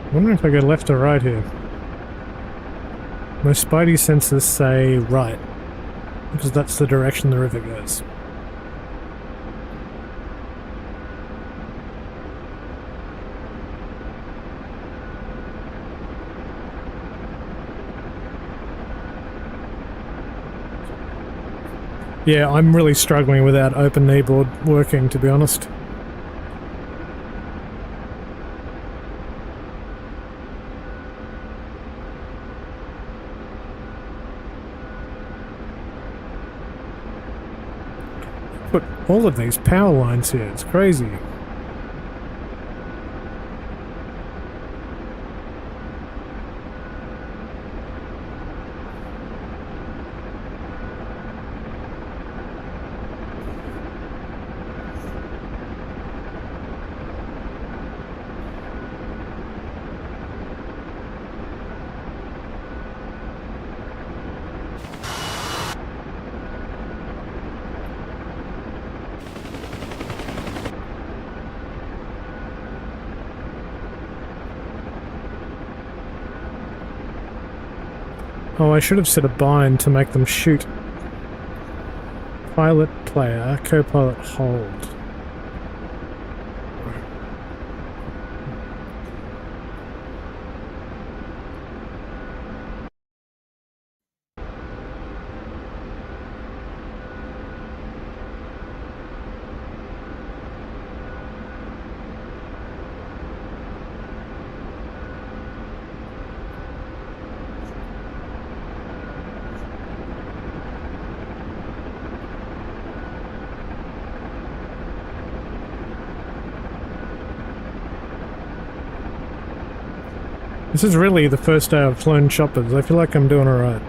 I'm wondering if I go left or right here. My spidey senses say right, because that's the direction the river goes. Yeah, I'm really struggling without open kneeboard working, to be honest. Put all of these power lines here, it's crazy. Oh, I should have set a bind to make them shoot. Pilot player, co-pilot hold. This is really the first day I've flown choppers. I feel like I'm doing alright.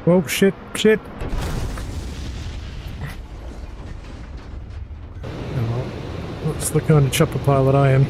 Oh, shit, shit. Oh, that's the kind of chopper pilot I am.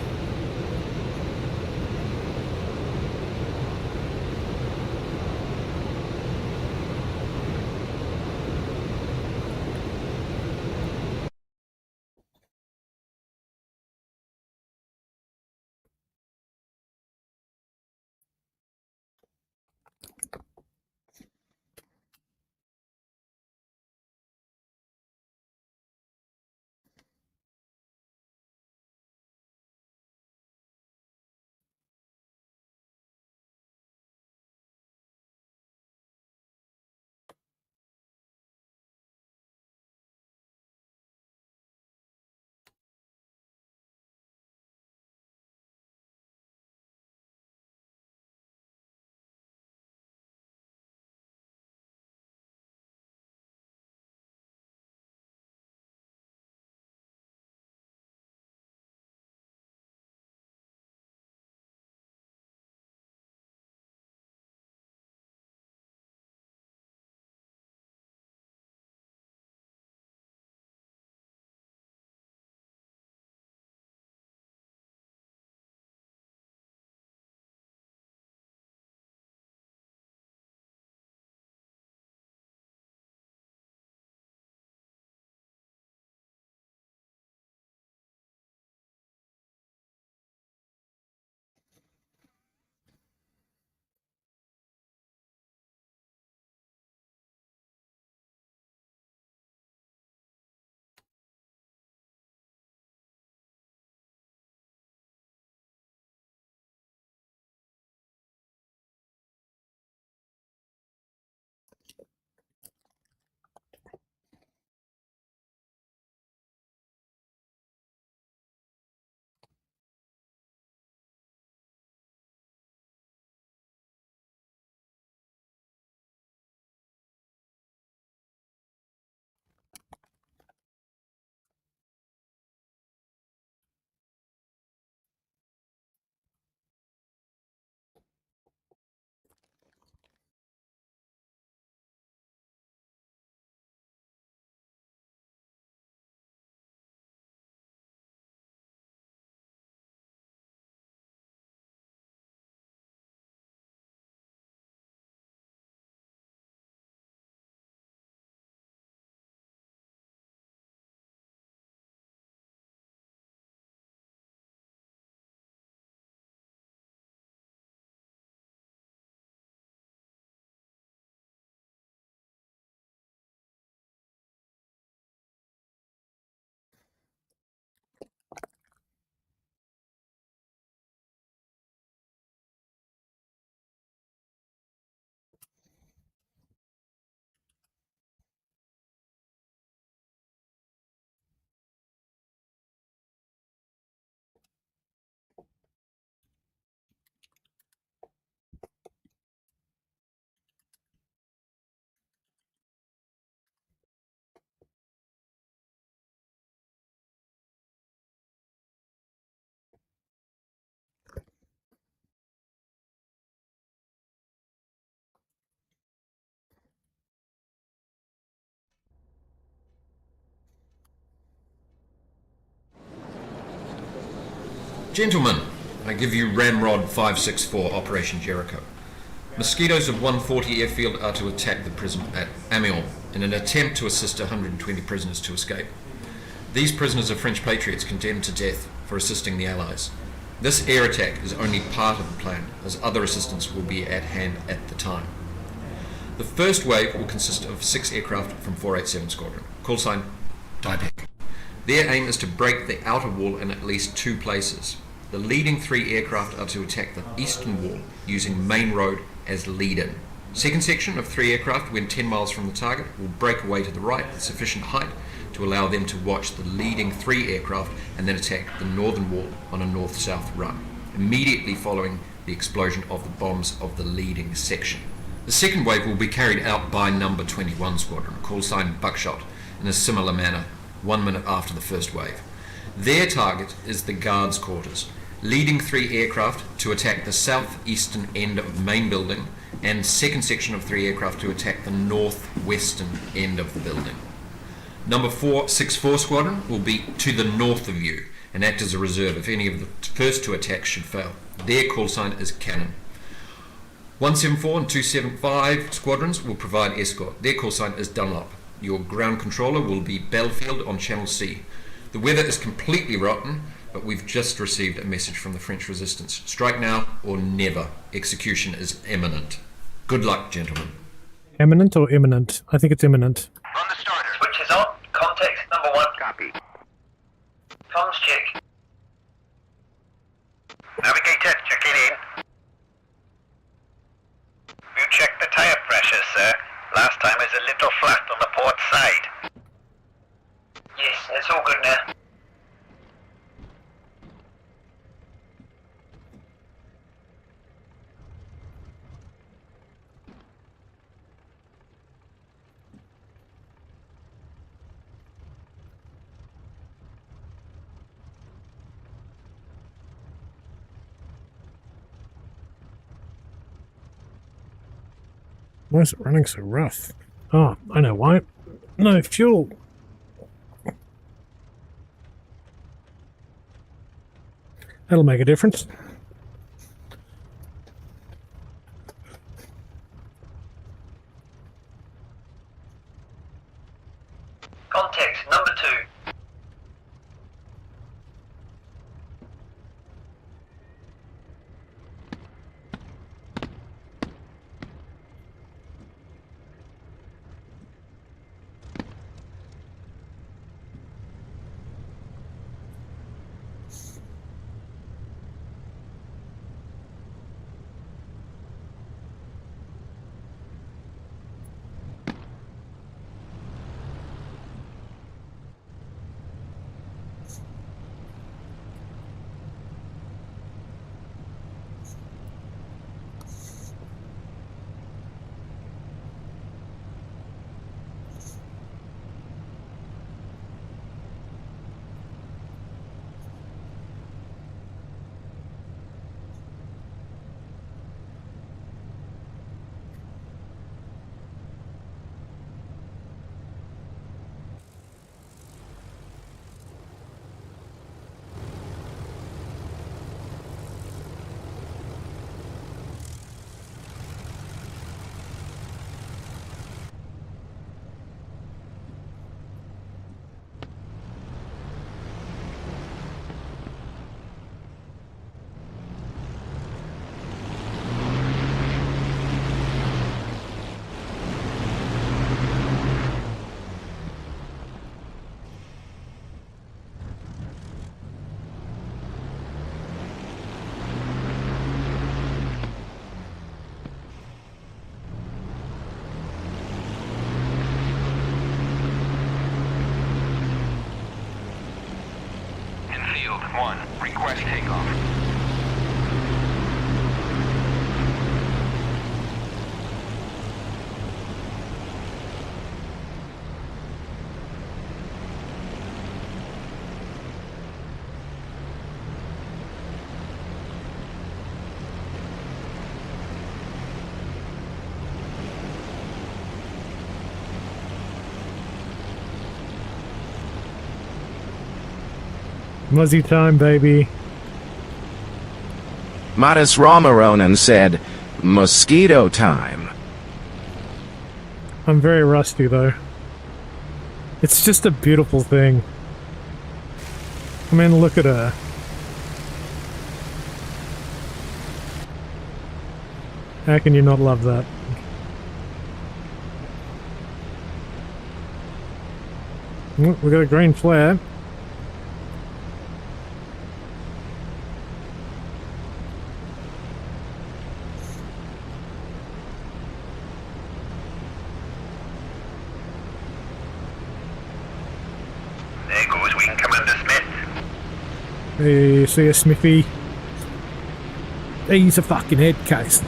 Gentlemen, I give you Ramrod 564 Operation Jericho. Mosquitoes of 140 airfield are to attack the prison at Amiens in an attempt to assist 120 prisoners to escape. These prisoners are French patriots condemned to death for assisting the Allies. This air attack is only part of the plan, as other assistance will be at hand at the time. The first wave will consist of 6 aircraft from 487 Squadron, call sign DIPEC. Their aim is to break the outer wall in at least 2 places. The leading 3 aircraft are to attack the eastern wall using main road as lead-in. Second section of 3 aircraft, when 10 miles from the target, will break away to the right at sufficient height to allow them to watch the leading 3 aircraft and then attack the northern wall on a north-south run, immediately following the explosion of the bombs of the leading section. The second wave will be carried out by number 21 Squadron, call sign Buckshot, in a similar manner, 1 minute after the first wave. Their target is the guards' quarters, leading 3 aircraft to attack the southeastern end of the main building and second section of 3 aircraft to attack the northwestern end of the building. Number 464 Squadron will be to the north of you and act as a reserve if any of the first two attacks should fail. Their call sign is Cannon. 174 and 275 Squadrons will provide escort. Their call sign is Dunlop. Your ground controller will be Battlefield on Channel C. The weather is completely rotten, but we've just received a message from the French resistance. Strike now or never. Execution is imminent. Good luck, gentlemen. Eminent or imminent? I think it's imminent. On the starter. Switch is on. Context number 1. Copy. Comms check. Navigator, checking in. You checked the tire pressure, sir. Last time is a little flat on the port side. Yes, it's all good now. Why is it running so rough? Oh, I know why. No fuel. That'll make a difference. Context number 2. Field 1, request takeoff. Muzzy time, baby. Modest Ramaronen said, mosquito time. I'm very rusty, though. It's just a beautiful thing. I mean, look at her. How can you not love that? Oh, we got a green flare. There goes Wing Commander Smith. Hey, see a Smithy. He's a fucking head case.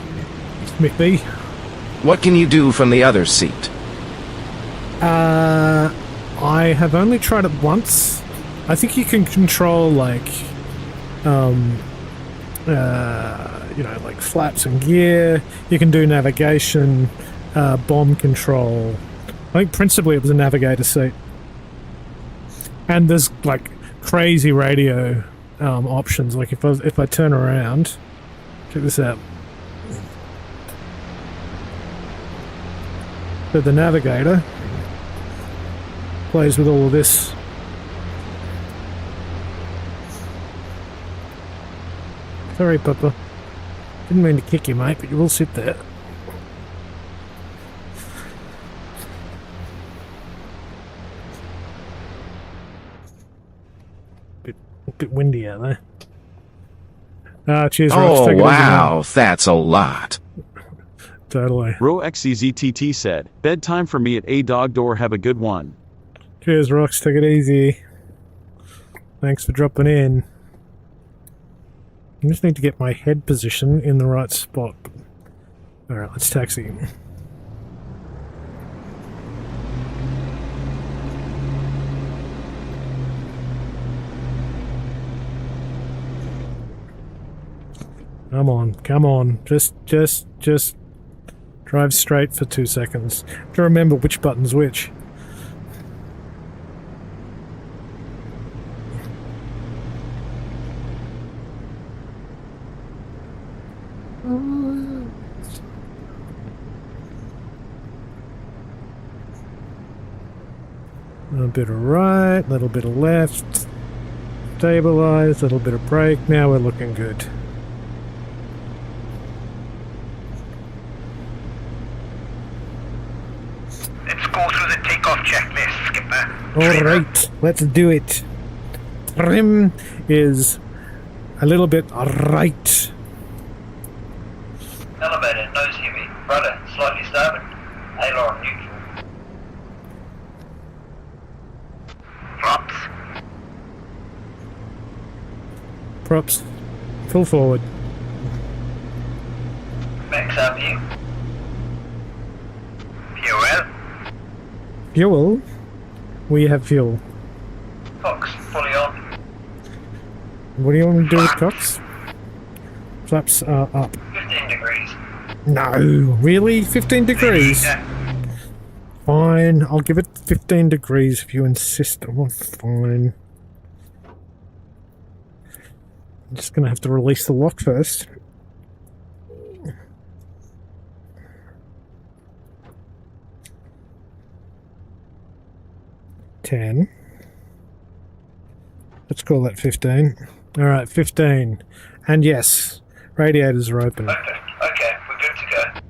Smithy. What can you do from the other seat? I have only tried it once. I think you can control, like, you know, like flaps and gear. You can do navigation, bomb control. I think principally it was a navigator seat. And there's like crazy radio options. Like if I turn around, check this out. So the navigator plays with all of this. Sorry, Papa. Didn't mean to kick you, mate, but you will sit there. Bit windy out there. Cheers, Ross. Oh, Take it easy, wow, that's a lot. man. Totally. RoXCZTT said, bedtime for me at A Dog Door, have a good one. Cheers, Rox. Take it easy. Thanks for dropping in. I just need to get my head position in the right spot. Alright, let's taxi. Come on, come on. Just drive straight for 2 seconds. To remember which button's which. A little bit of right, a little bit of left. Stabilize, a little bit of brake. Now we're looking good. Let's go through the takeoff checklist, Skipper. Alright, let's do it. Trim is a little bit right. Elevator, nose heavy. Rudder, slightly starboard. Aileron neutral. Props. Props. Full forward. Max RPM. Fuel. Fuel. We have fuel. Cox, fully on. What do you want to do with Cox? Flaps are up. 15 degrees. No, really? 15 degrees? Yeah. Fine, I'll give it 15 degrees if you insist. Oh, fine. I'm just going to have to release the lock first. $10. Let's call that 15. Alright, 15. And yes, radiators are open. Open. Okay, we're good to go.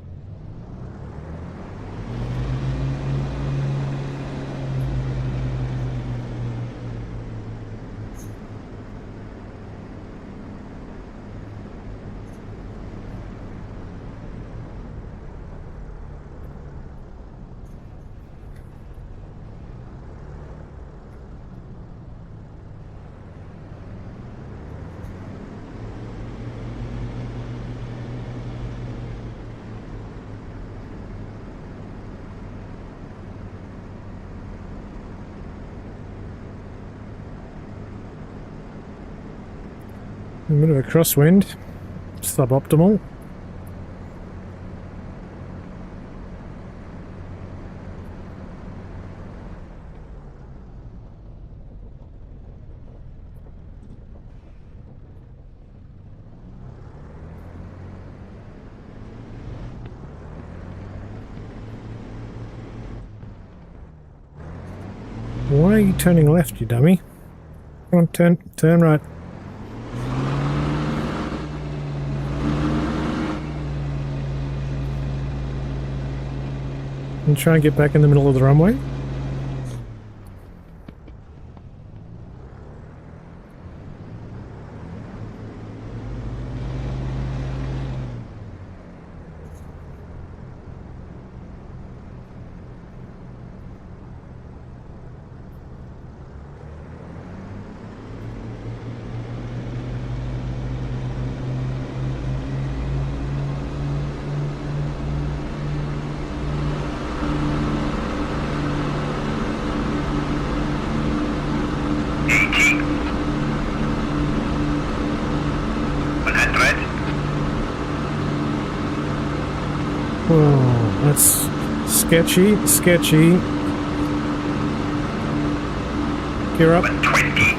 A bit of a crosswind. Suboptimal. Why are you turning left, you dummy? Come on, turn right. And try and get back in the middle of the runway. That's sketchy, sketchy. Gear up. 120.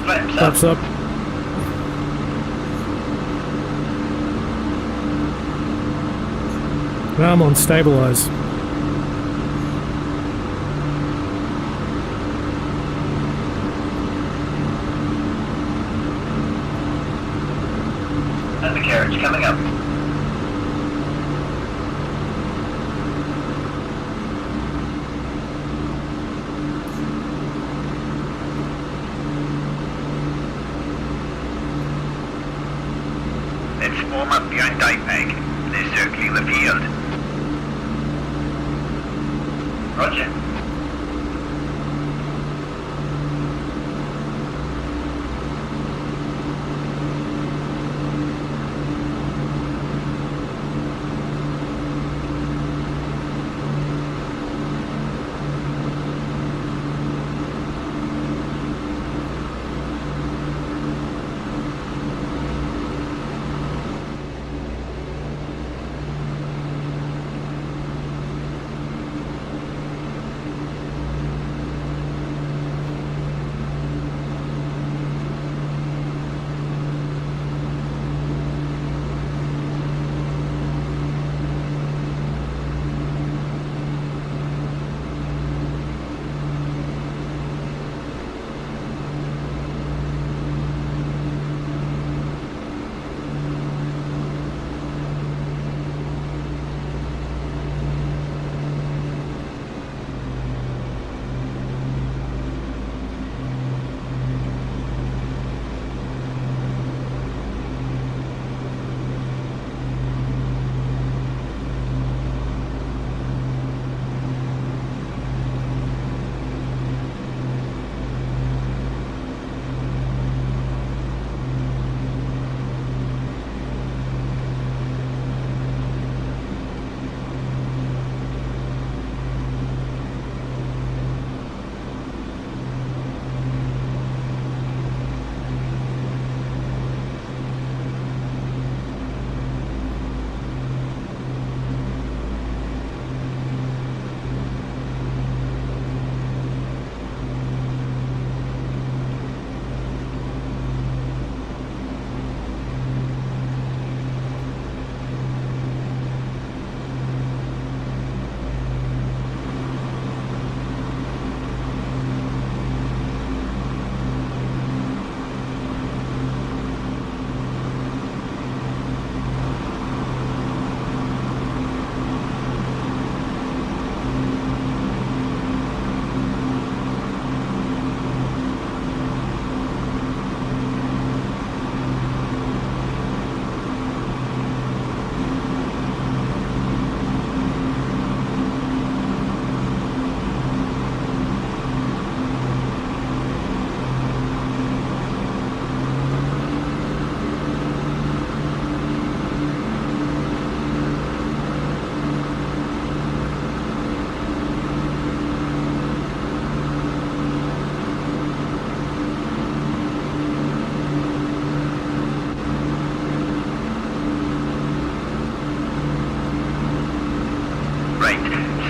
Flaps up. Flaps up. Now I'm on stabilize. Undercarriage coming up. Let's form up behind Dipeg. They're circling the field. Roger.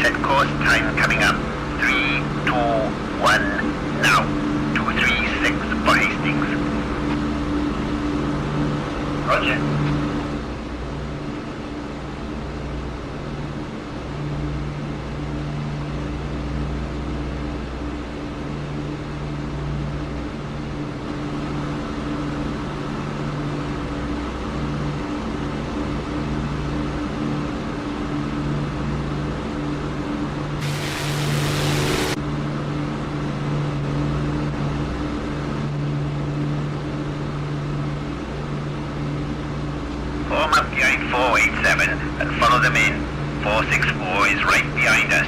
Set course, time coming up. 3, 2, 1, now. 236 for Hastings. Roger. Form up behind 487 and follow them in. 464 is right behind us.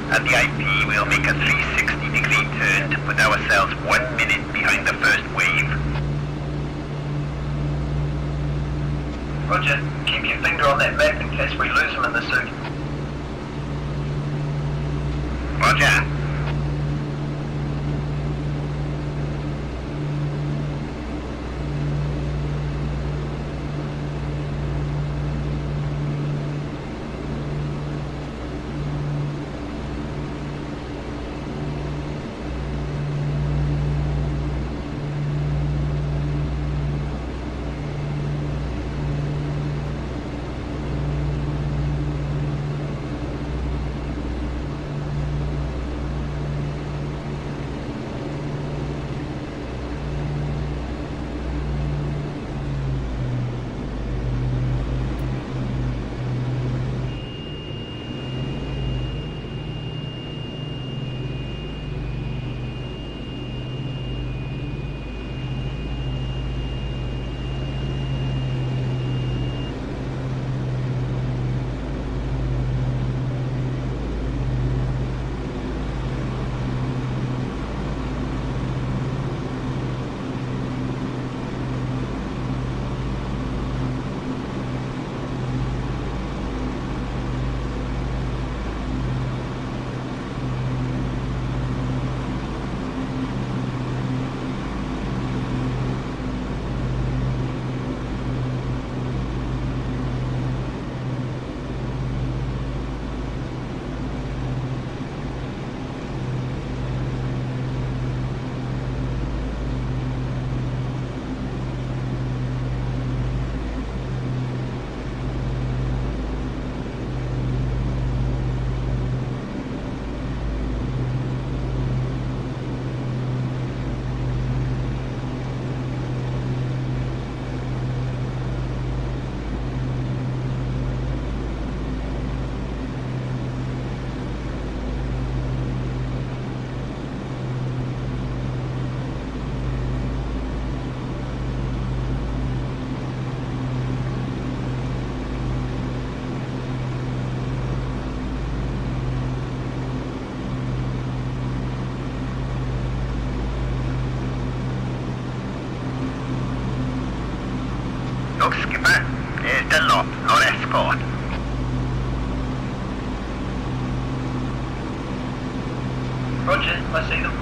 At the IP, we'll make a 360-degree turn to put ourselves 1 minute behind the first wave. Roger. Keep your finger on that map in case we lose them in the suit. Roger. Dunlop, our escort. Roger, I see them.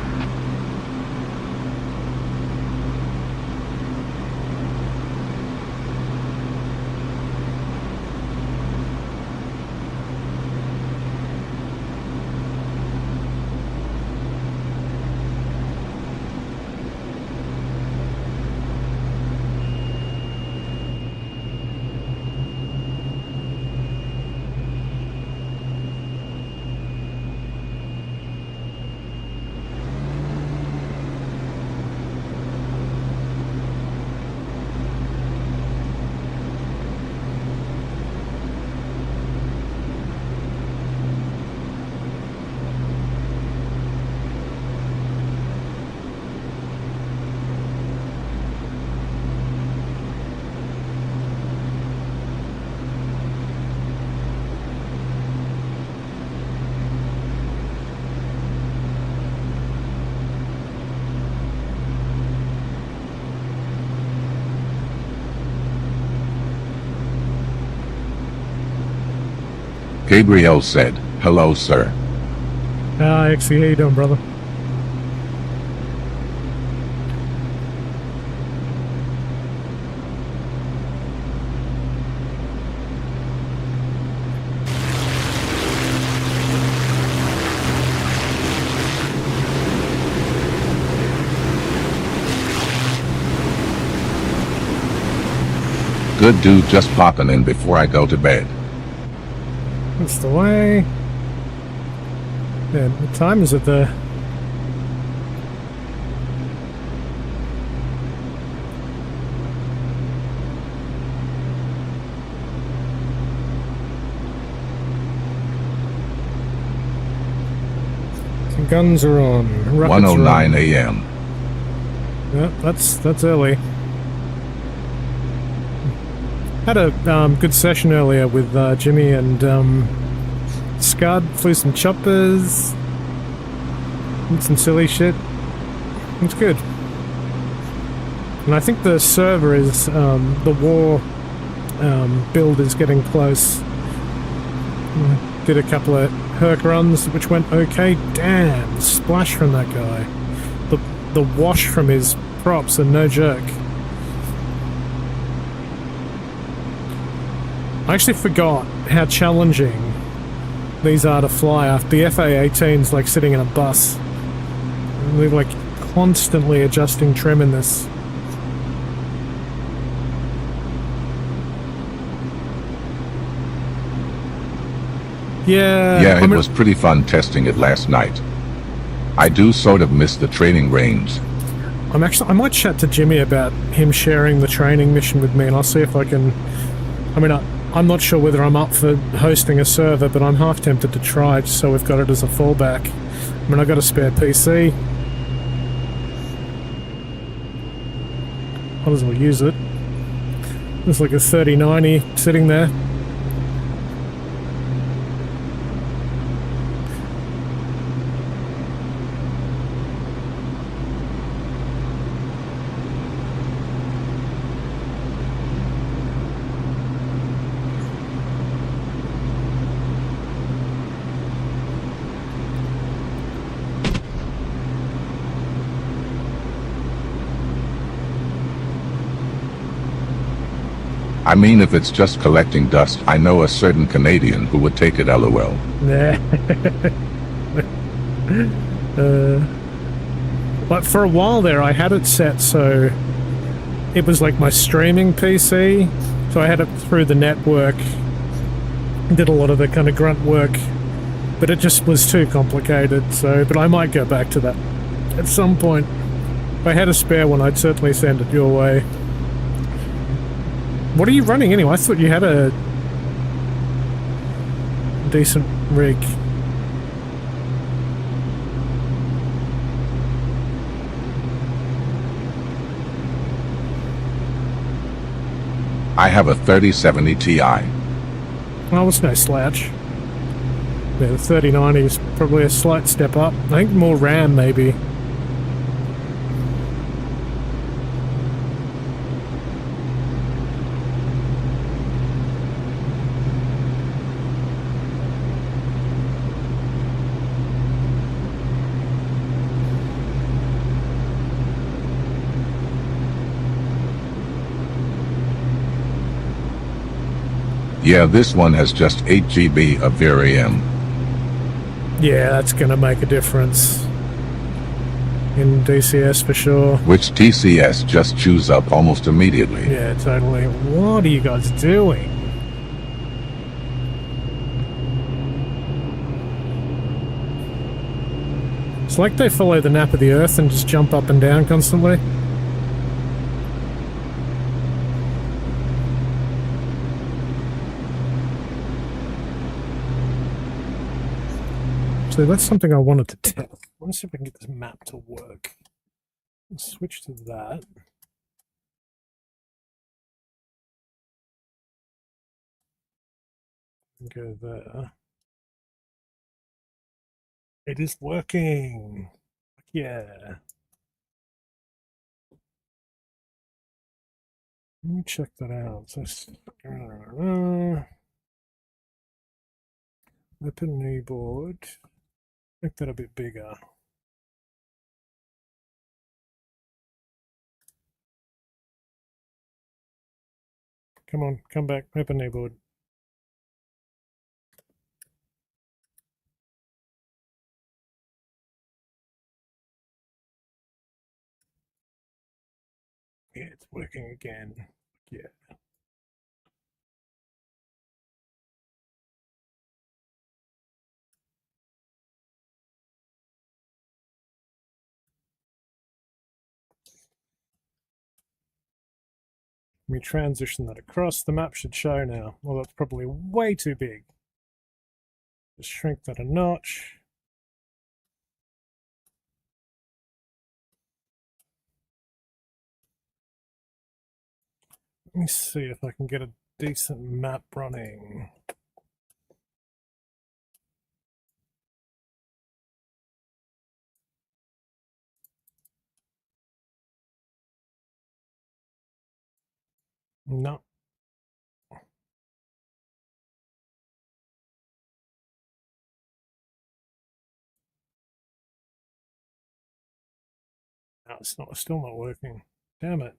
Gabriel said, "Hello, sir." Ah, Exy, how you doing, brother? Good dude, just popping in before I go to bed. That's the way. Yeah, what time is it there? The guns are on. Rockets are 1:09 on. a.m. Yeah, that's early. Had a good session earlier with Jimmy and Scud. Flew some choppers, did some silly shit. It's good. And I think the server is the war build is getting close. Did a couple of Herc runs which went okay. Damn, splash from that guy. The wash from his props are no joke. I actually forgot how challenging these are to fly after the FA-18's like sitting in a bus. And we're like constantly adjusting trim in this. Yeah. Yeah, it was pretty fun testing it last night. I do sort of miss the training range. I might chat to Jimmy about him sharing the training mission with me, and I'll see if I can. I mean, I'm not sure whether I'm up for hosting a server, but I'm half tempted to try, just so we've got it as a fallback. I mean, I got a spare PC. Might as well use it. There's like a 3090 sitting there. I mean, if it's just collecting dust, I know a certain Canadian who would take it, lol. Nah. But for a while there, I had it set so it was like my streaming PC. So I had it through the network. Did a lot of the kind of grunt work, but it just was too complicated. So, but I might go back to that at some point. If I had a spare one, I'd certainly send it your way. What are you running anyway? I thought you had a decent rig. I have a 3070 Ti. Well, it's no slouch. Yeah, the 3090 is probably a slight step up. I think more RAM, maybe. Yeah, this one has just 8 GB of VRAM. Yeah, that's gonna make a difference in DCS for sure. Which TCS just chews up almost immediately. Yeah, totally. What are you guys doing? It's like they follow the nap of the earth and just jump up and down constantly. So that's something I wanted to test. I want to see if I can get this map to work. Let's switch to that. Go there. It is working. Yeah. Let me check that out. So, open new board. Make that a bit bigger. Come on, come back. Open new board. Yeah, it's working again. Yeah. Let me transition that across. The map should show now. Well, that's probably way too big. Just shrink that a notch. Let me see if I can get a decent map running. No. No, it's not. Still not working. Damn it.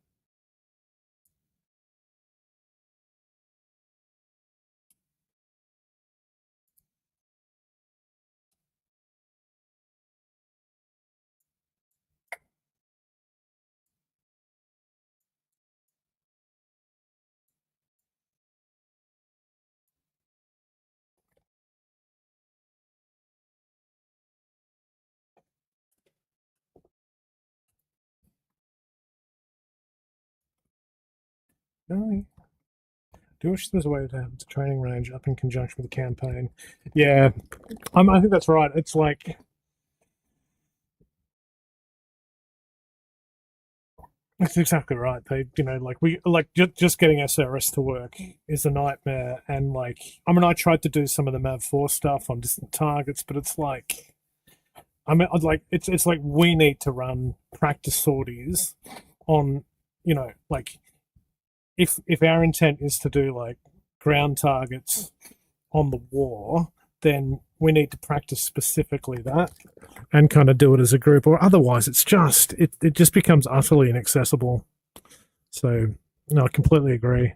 No. Do wish there's a way to have the training range up in conjunction with the campaign. Yeah, I think that's right. It's like that's exactly right. They, you know, like we like just getting SRS to work is a nightmare. And like, I mean, I tried to do some of the MAV4 stuff on distant targets, but it's like, I mean, like it's like we need to run practice sorties on, you know, like if our intent is to do like ground targets on the war, then we need to practice specifically that and kind of do it as a group, or otherwise it's just it just becomes utterly inaccessible. So no, I completely agree.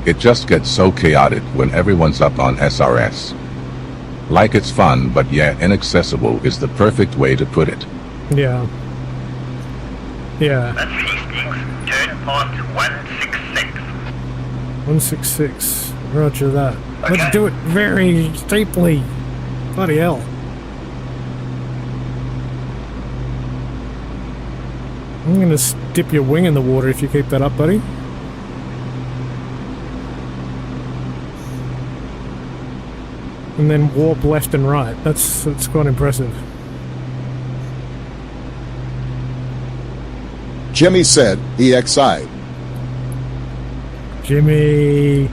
It just gets so chaotic when everyone's up on SRS. Like it's fun, but yeah, inaccessible is the perfect way to put it. Yeah. Yeah. That's Hastings. Turn port 166. 166. Roger that. Okay. Let's do it very steeply. Bloody hell. I'm gonna dip your wing in the water if you keep that up, buddy. and then warp left and right. That's quite impressive. Jimmy said EXI. Jimmy,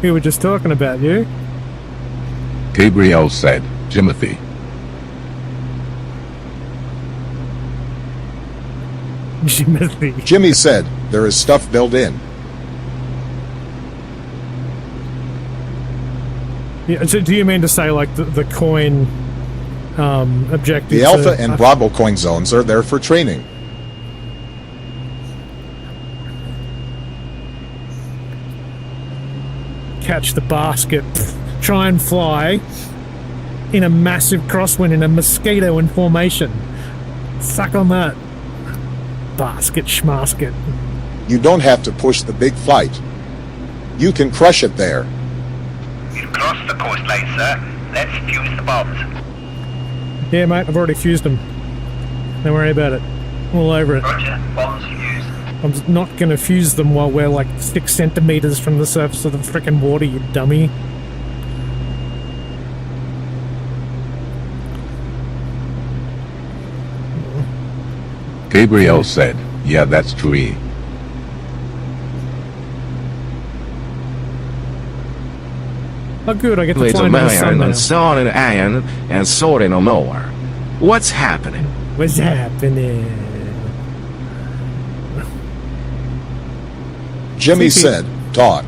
we were just talking about you. Gabriel said, Jimothy. Jimothy. Jimmy said, there is stuff built in. Yeah, so do you mean to say like the coin objectives? The Alpha and Bravo coin zones are there for training. Catch the basket, try and fly in a massive crosswind in a mosquito in formation. Suck on that. Basket schmasket. You don't have to push the big flight. You can crush it there. We've crossed the coastline, sir. Let's fuse the bombs. Yeah, mate, I've already fused them. Don't worry about it. All over it. Roger, bombs fused. I'm not going to fuse them while we're like 6 centimeters from the surface of the frickin' water, you dummy. Gabriel said, yeah, that's true. Oh good, I get to It's fly a into the sun man now. and saw an iron and saw it no more. What's happening? What's happening? Jimmy said, talk.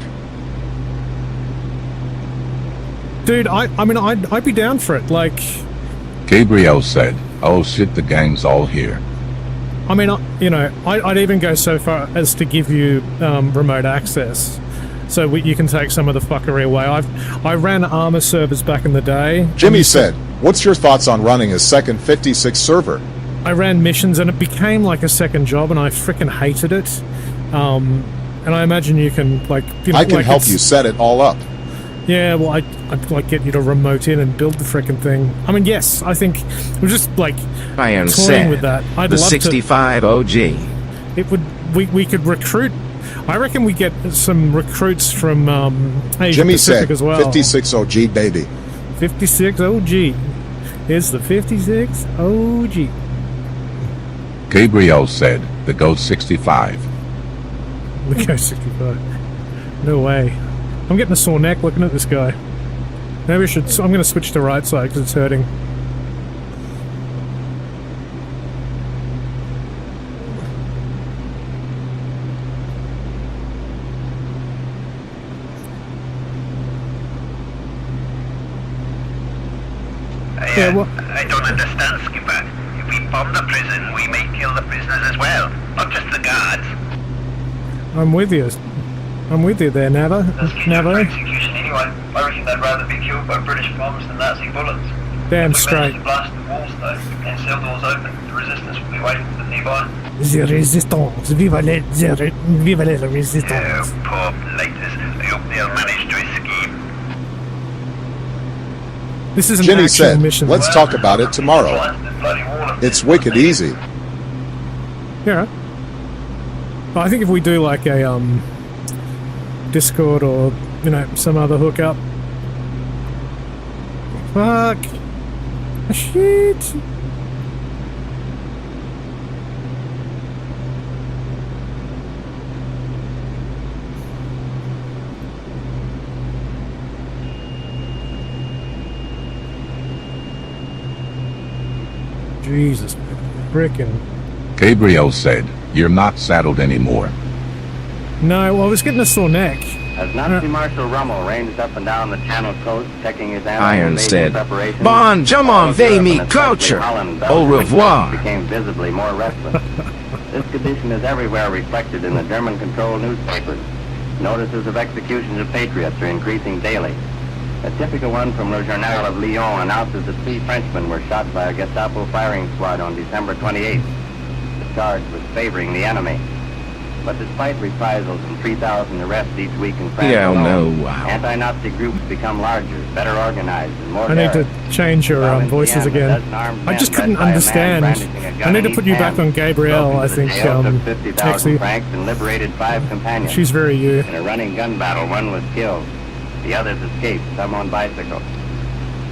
Dude, I mean, I'd be down for it. Like, Gabriel said, oh shit, the gang's all here. I mean, you know, I'd even go so far as to give you remote access, so you can take some of the fuckery away. I ran armor servers back in the day. Jimmy said, what's your thoughts on running a second 56 server? I ran missions and it became like a second job, and I freaking hated it. And I imagine you can like, you know, I can like help you set it all up. Yeah, well, I'd like get you to remote in and build the freaking thing. I mean, yes, I think we're just like Iron toying said, with that. I'd the love 65 OG. It would. We could recruit. I reckon we get some recruits from Asia Jimmy Pacific said, as well. 56 OG, baby. 56 OG. Here's the 56 OG. Gabriel said, the Ghost 65. The Ghost 65. No way. I'm getting a sore neck looking at this guy. Maybe I should. I'm going to switch to right side because it's hurting. I don't understand, Skipper. If we bomb the prison, we may kill the prisoners as well, not just the guards. I'm with you. I'm with you there, Nava. Navo. Execution anyway. I reckon they'd rather be killed by British bombs than Nazi bullets. Damn If we straight. manage to blast the walls though, and cell doors open, the resistance will be waiting for them nearby. The resistance. Viva la resistance. Oh, poor blighters. I hope they'll manage to escape. This is an Jimmy actual said, mission. let's talk about it tomorrow. It's wicked easy. Yeah. Well, I think if we do like a Discord or, you know, some other hookup. Fuck. Shit. Jesus frickin'. Gabriel said, you're not saddled anymore. No, well, I was getting a sore neck. As Nazi Marshal Rommel ranged up and down the Channel coast, checking his Iron said, preparations, Bon, jamon ve mi culture. Au revoir. became visibly more restless. This condition is everywhere reflected in the German-controlled newspapers. Notices of executions of patriots are increasing daily. A typical one from Le Journal of Lyon announces that 3 Frenchmen were shot by a Gestapo firing squad on December 28th. The charge was favoring the enemy. But despite reprisals and 3,000 arrests each week in France Yeah, alone, no, wow. anti-Nazi groups become larger, better organized, and more I need to daring. change your Well, in voices Vienna, again. a dozen armed I just men couldn't led by a man understand. brandishing a I gun need in to each put you back hand, on Gabrielle, broke I into the think, jail, took 50,000 Taxi. francs and liberated 5 companions. She's very you. In a running gun battle, one was killed. The others escaped, some on bicycles.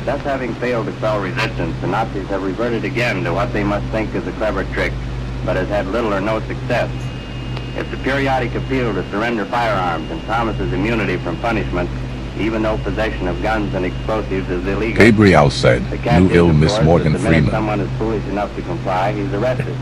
Thus, having failed to quell resistance, the Nazis have reverted again to what they must think is a clever trick, but has had little or no success. If the periodic appeal to surrender firearms and promises immunity from punishment, even though possession of guns and explosives is illegal. Gabriel said, The catch "You is, ill of Miss course, Morgan that the minute Freeman." someone is foolish enough to comply, he's arrested.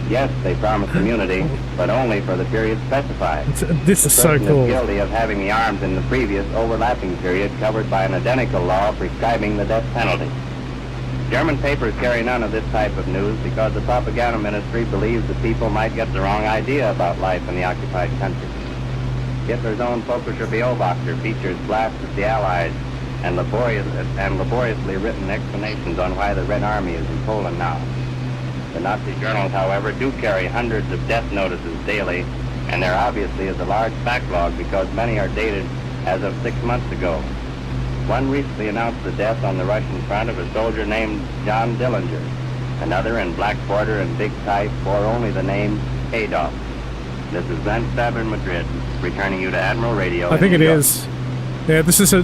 Yes, they promise immunity, but only for the period specified. This is The so person cool. is guilty of having the arms in the previous overlapping period covered by an identical law prescribing the death penalty. German papers carry none of this type of news because the propaganda ministry believes the people might get the wrong idea about life in the occupied country. Hitler's own Völkischer Beobachter features blasts at the Allies and laboriously written explanations on why the Red Army is in Poland now. The Nazi journals, however, do carry hundreds of death notices daily, and there obviously is a large backlog because many are dated as of 6 months ago. One recently announced the death on the Russian front of a soldier named John Dillinger. Another in black border and big type bore only the name Adolf. This is Glenn Stabber in Madrid, returning you to Admiral Radio. I think it is. Yeah, this is a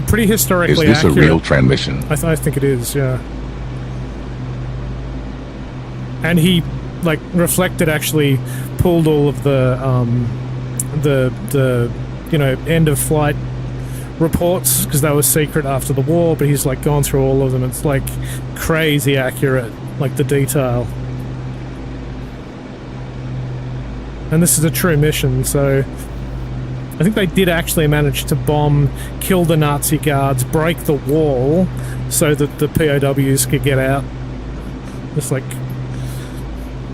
pretty Is historically this accurate. a real transmission? I think it is, yeah. And he, like, reflected actually pulled all of the you know, end of flight reports because they were secret after the war, but he's like gone through all of them. It's like crazy accurate, like the detail. And this is a true mission, so I think they did actually manage to bomb, kill the Nazi guards, break the wall so that the POWs could get out. It's like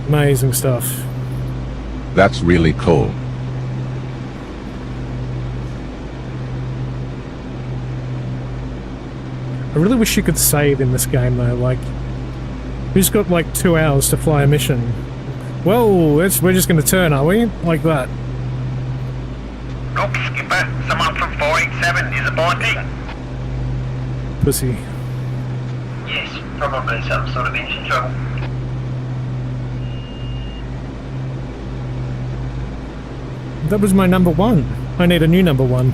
amazing stuff. That's really cool. I really wish you could save in this game though, like, who's got like 2 hours to fly a mission? Well, we're just gonna turn, are we? Like that. Look, Skipper, someone from 487 is aborting. Pussy. Yes, probably some sort of engine trouble. That was my number one. I need a new number one.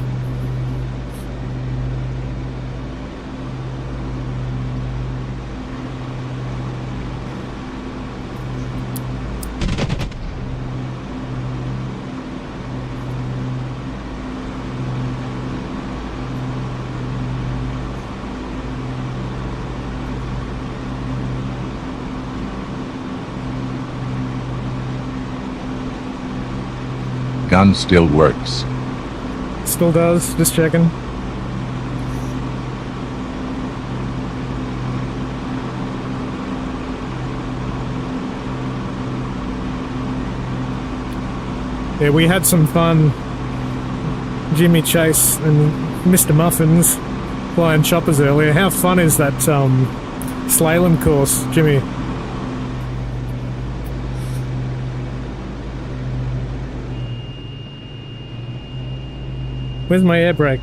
Gun still works. Still does, just checking. Yeah, we had some fun. Jimmy Chase and Mr. Muffins flying choppers earlier. How fun is that slalom course, Jimmy? Where's my air brake?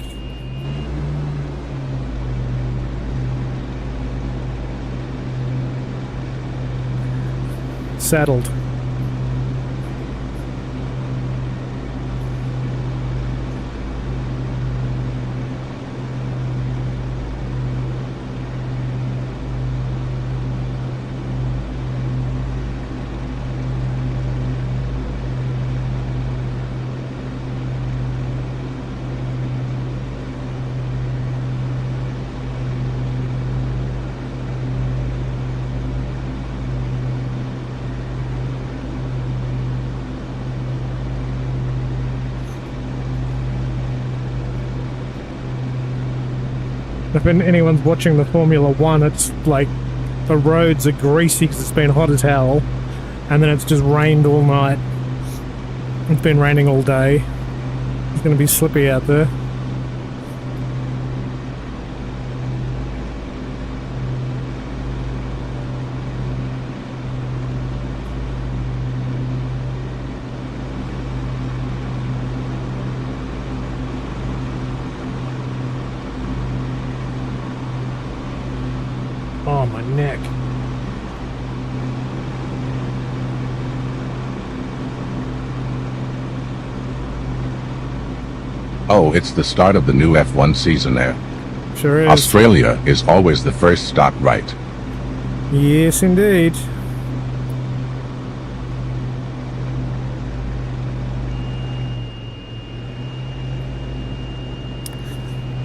Saddled. If anyone's watching the Formula 1, it's like the roads are greasy because it's been hot as hell, and then it's just rained all night. It's been raining all day. It's going to be slippy out there. Oh, my neck. Oh, it's the start of the new F1 season there. Sure is. Australia is always the first stop right. Yes, indeed.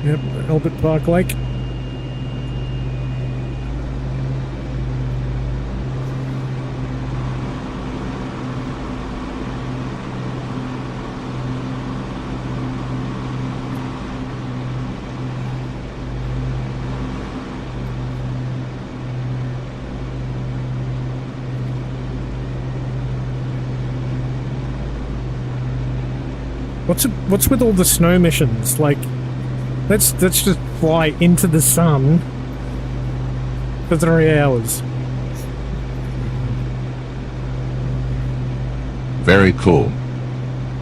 Yep, Albert Park Lake. What's with all the snow missions? Like, let's just fly into the sun for 3 hours. Very cool.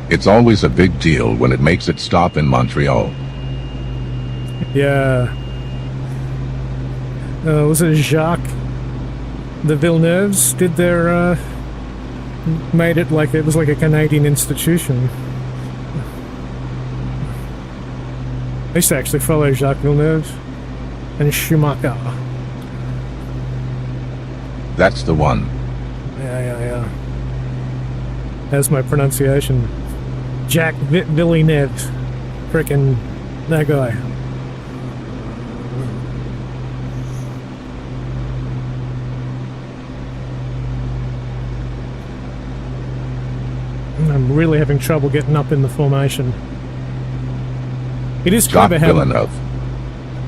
It's always a big deal when it makes its stop in Montreal. Yeah. Was it Jacques the Villeneuves did their made it like it was like a Canadian institution. I used to actually follow Jacques Villeneuve and Schumacher. That's the one. Yeah. That's my pronunciation. Jack Villeneuve. Frickin' that guy. I'm really having trouble getting up in the formation. It is clever how... Villeneuve.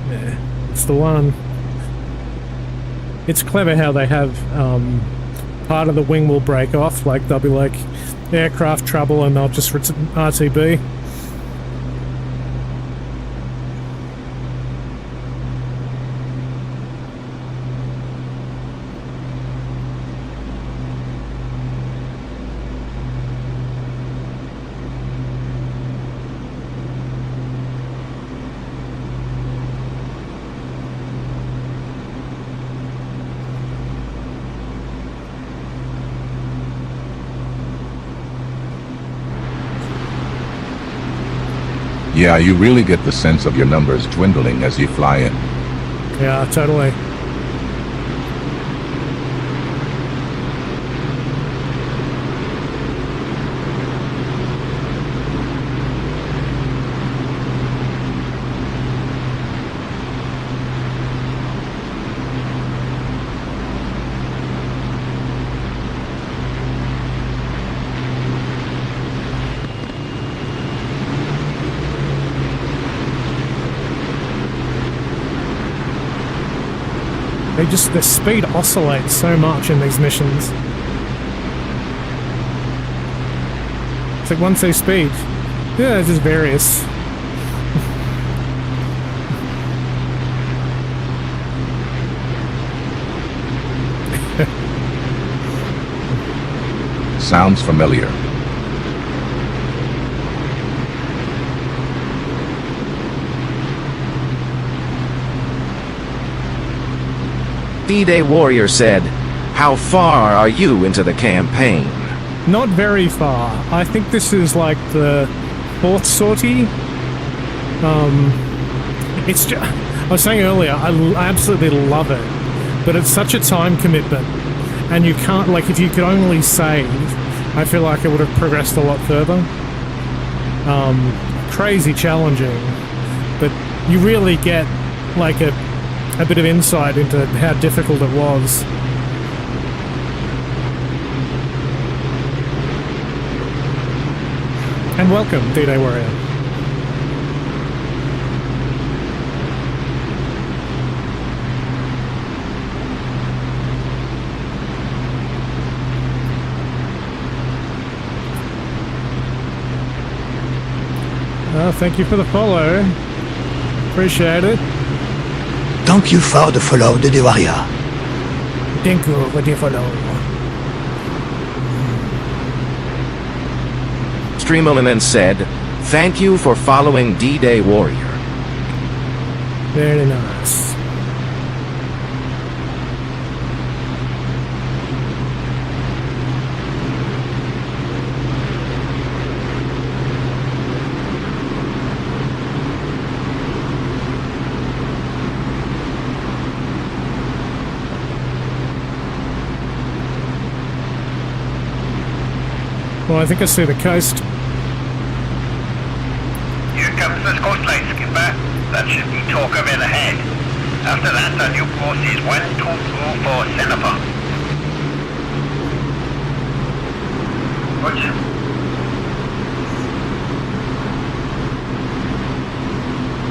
Yeah, it's the one. It's clever how they have part of the wing will break off, like they'll be like aircraft trouble and they'll just RTB. Yeah, you really get the sense of your numbers dwindling as you fly in. Yeah, totally. The speed oscillates so much in these missions. It's like one say speed. Yeah, it's just various. Sounds familiar. D-Day Warrior said, "How far are you into the campaign?" Not very far. I think this is like the 4th sortie. It's just, I was saying earlier, I absolutely love it, but it's such a time commitment, and you can't, like, if you could only save, I feel like it would have progressed a lot further. Crazy challenging, but you really get like a bit of insight into how difficult it was. And welcome, D-Day Warrior. Thank you for the follow. Appreciate it. Thank you for the follow, D-Day Warrior. Thank you for the follow. Streamelin said, "Thank you for following D-Day Warrior." Very nice. Well, I think I see the coast. Here comes the coastline, skipper. That should be talk of it ahead. After that, our new course is 1224 Centerport. Roger.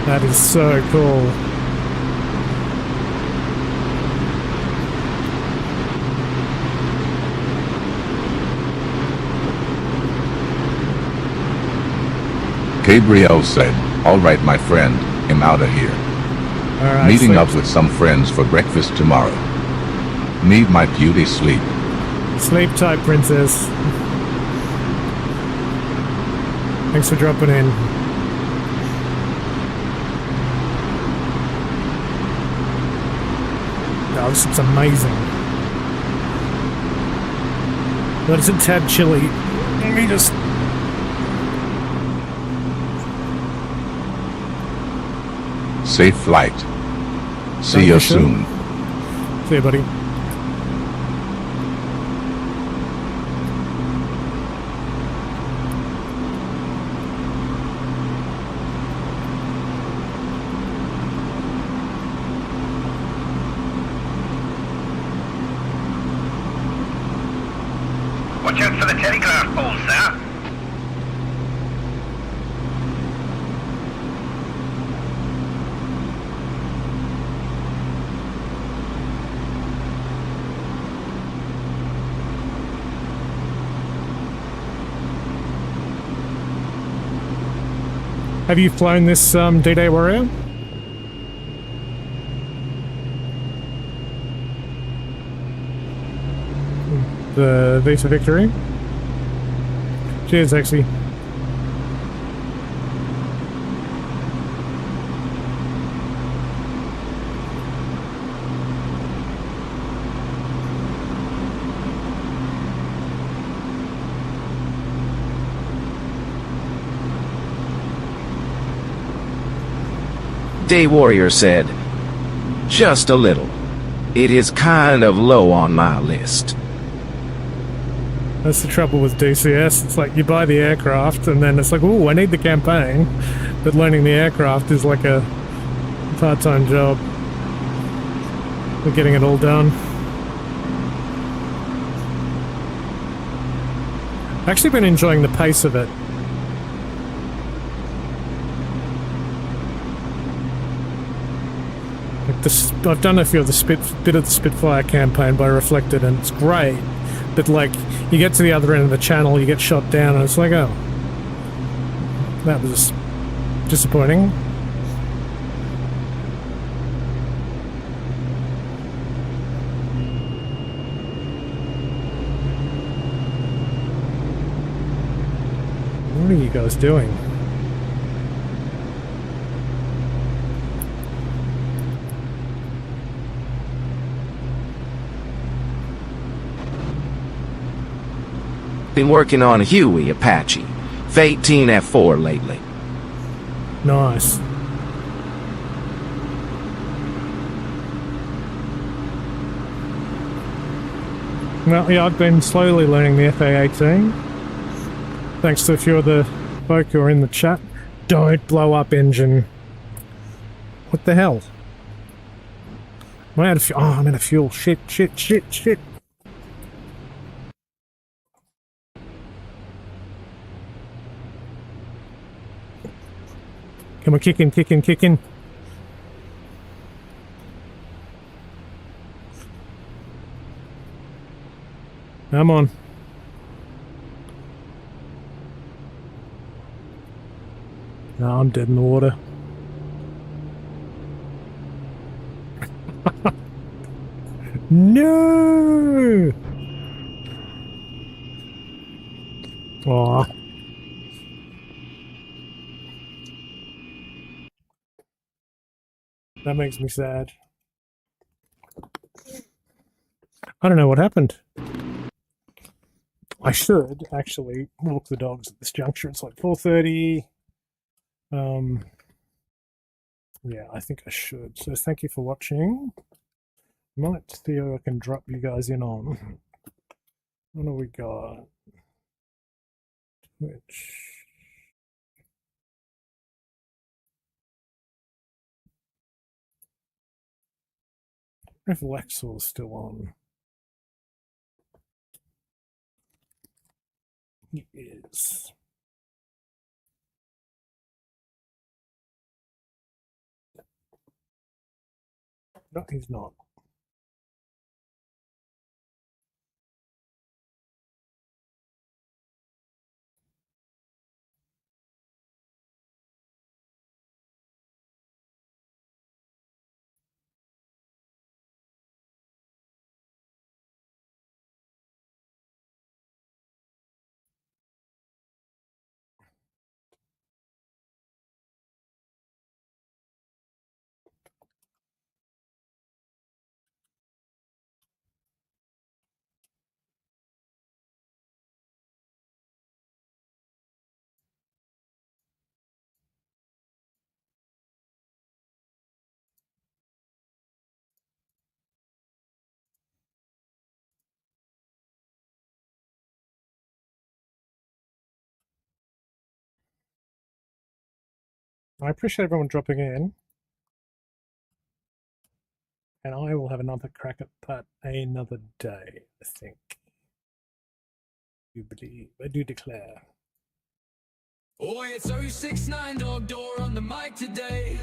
That is so cool. Gabriel said, "All right, my friend, I'm out of here. All right, Meeting sleep. up with some friends for breakfast tomorrow. Need my beauty sleep." Sleep tight, princess. Thanks for dropping in. Oh, this looks amazing. But it's a tad chilly. Let me just... Safe flight. See Thank you you, sir. soon. See you, buddy. Watch out for the telegraph poles, sir. Have you flown this D-Day Warrior? The V for Victory? Cheers, Exy. Day Warrior said, "Just a little. It is kind of low on my list." That's the trouble with DCS. It's like you buy the aircraft and then it's like, ooh, I need the campaign. But learning the aircraft is like a part-time job. We're getting it all done. I've actually been enjoying the pace of it. Like this, I've done a few of the bit of the Spitfire campaign by Reflected, and it's great. But like, you get to the other end of the channel, you get shot down, and it's like, oh, that was disappointing. What are you guys doing? Been working on Huey Apache, F-18 F4 lately. Nice. Well, yeah, I've been slowly learning the FA-18. Thanks to a few of the folk who are in the chat. Don't blow up, engine. What the hell? Am I out of fuel? Oh, I'm out of fuel. Shit, shit, shit, shit. Come on, kick in, kick in, kick in. Come on. No, I'm dead in the water. No! Aw. That makes me sad. I don't know what happened. I should actually walk the dogs at this juncture. It's like 4:30. Yeah, I think I should. So thank you for watching. Might see if I can drop you guys in on. What do we got? Which if Lexel's still on. He is. No, he's not. I appreciate everyone dropping in. And I will have another crack at that another day, I think. You believe, I do declare. Oi, it's 069 Dog Door on the mic today.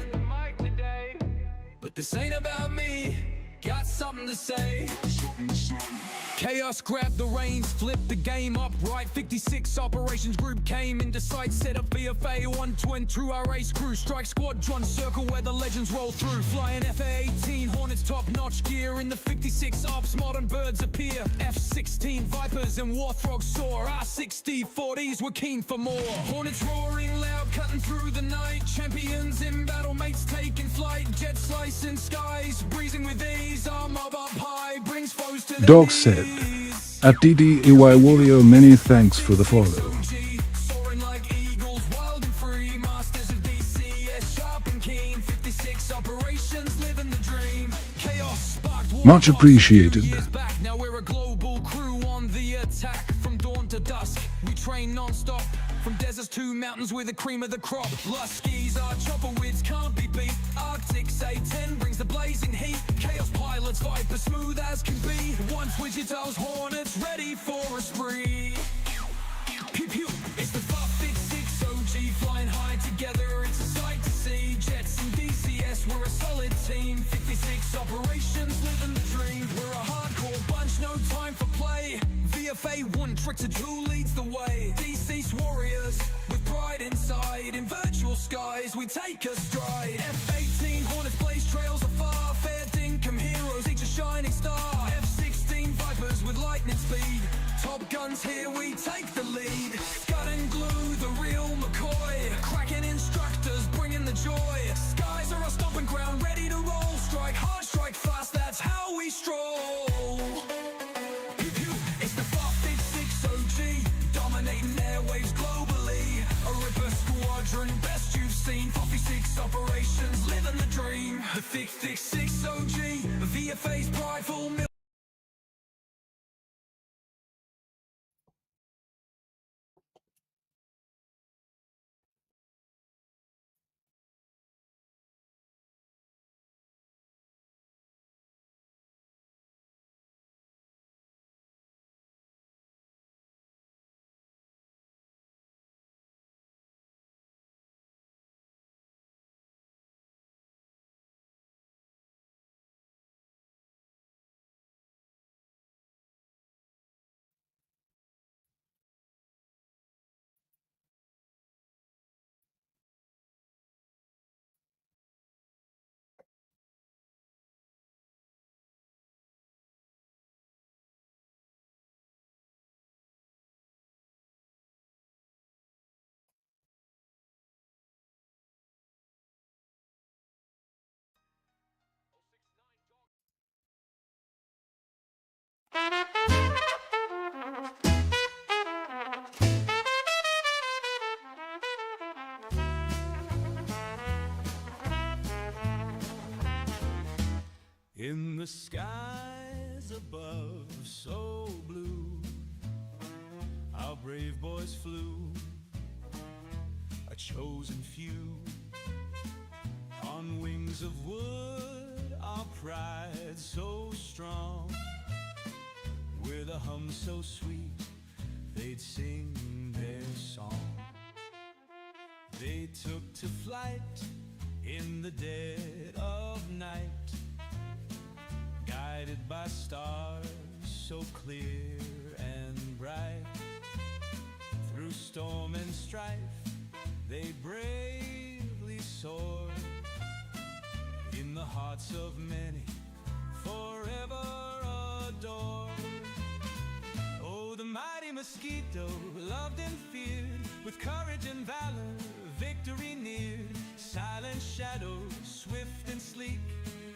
But this ain't about me. Got something to say. Chaos grabbed the reins, flipped the game up right. 56 operations group came into sight, set up VFA 120 through our race crew. Strike squadron circle where the legends roll through. Flying F-18 Hornets, top-notch gear. In the 56 ops, modern birds appear. F-16 Vipers and Warthog soar. Our 60-40s were keen for more. Hornets roaring loud, cutting through the night. Champions in battle, mates taking flight. Jet slicing skies, breezing with ease. Our mob up high, brings foes to the Dog said, at DDEY Warrior, many thanks for the follow. Soaring like eagles, wild and free. Masters of DCS, sharp and keen. 56 operations, living the dream. Chaos sparked. Much appreciated. Back. Now we're a global crew on the attack. From dawn to dusk, we train non-stop. From deserts to mountains, we're the cream of the crop. Luskies, our chopper wids can't be beat. Arctic's A10 brings the blazing heat. Chaos pilots, Viper smooth as can be. Once Wichita's Hornets ready for a spree. Pew pew, it's the 556 OG flying high together. It's a sight to see. Jets and DCS, we're a solid team. 56 operations, living the dream. We're a hardcore bunch, no time for play. VFA 1 tricked who leads the way. DC's warriors with pride inside. In virtual skies, we take a stride. F-18 Hornets blaze trails afar. Fair dinkum heroes, each a shining star. F-16 Vipers with lightning speed. Top guns here, we take the lead. Scud and glue, the real McCoy. Cracking instructors, bringing the joy. Skies are our stomping ground, ready to roll. Strike hard, strike fast, that's how we stroll. Pew pew, it's the 556 OG, dominating airwaves globally. A Ripper squadron, best you've seen. 56 operations, living the dream. The 556 OG, the VFA's prideful mill. In the skies above, so blue, I'll bring brave boys flew, a chosen few. On wings of wood, our pride so strong. With a hum so sweet, they'd sing their song. They took to flight in the dead of night, guided by stars so clear and bright. Through storm and strife, they bravely soared, in the hearts of many, forever adored. Oh, the mighty mosquito, loved and feared, with courage and valor, victory neared. Silent shadows, swift and sleek,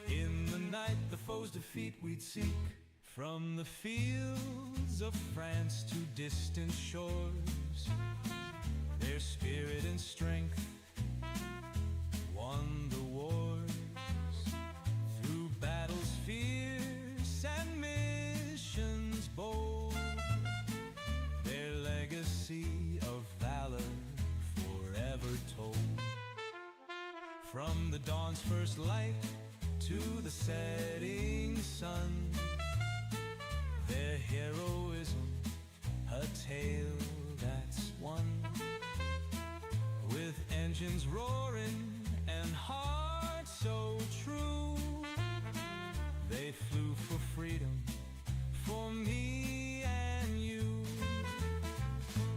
in the night the foe's defeat we'd seek. From the fields of France to distant shores, their spirit and strength won the wars. Through battles fierce and missions bold, their legacy of valor forever told. From the dawn's first light to the setting sun, their heroism, a tale that's won. With engines roaring and hearts so true, they flew for freedom, for me and you.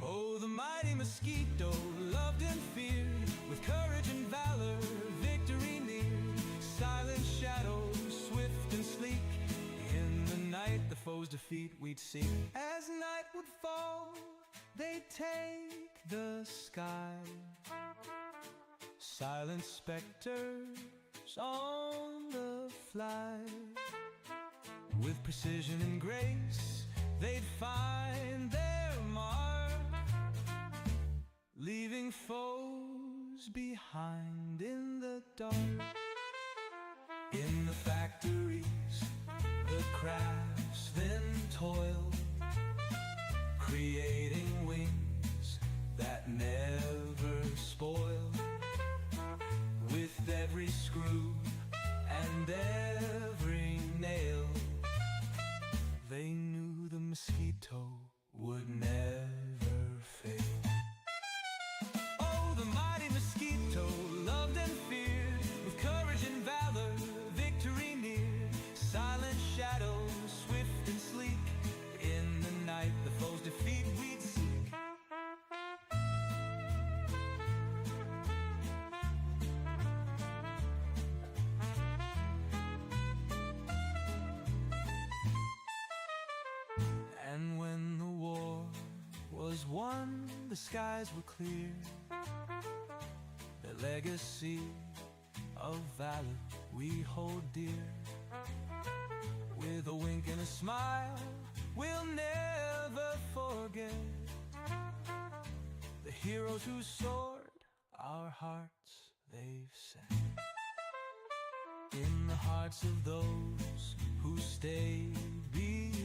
Oh, the mighty mosquito, loved and feared, with courage and valor, victory near. Silent shadows, swift and sleek, in the night the foe's defeat we'd seek. As night would fall, they'd take the sky, silent specters on the fly. With precision and grace, they'd find their mark, leaving foes behind in the dark. In the factories, the craftsmen toil, creating wings that never spoil. With every screw and every nail, they knew the mosquito would never fail. Oh, the mighty mosquito, loved and feared, with courage and valor, victory near. Silent shadows, swift and sleek, in the night the foe's defeat we'd seek. And when the war was won, the skies were clear. The legacy of valor we hold dear. With a wink and a smile, we'll never forget the heroes who soared, our hearts they've set. In the hearts of those who stay behind,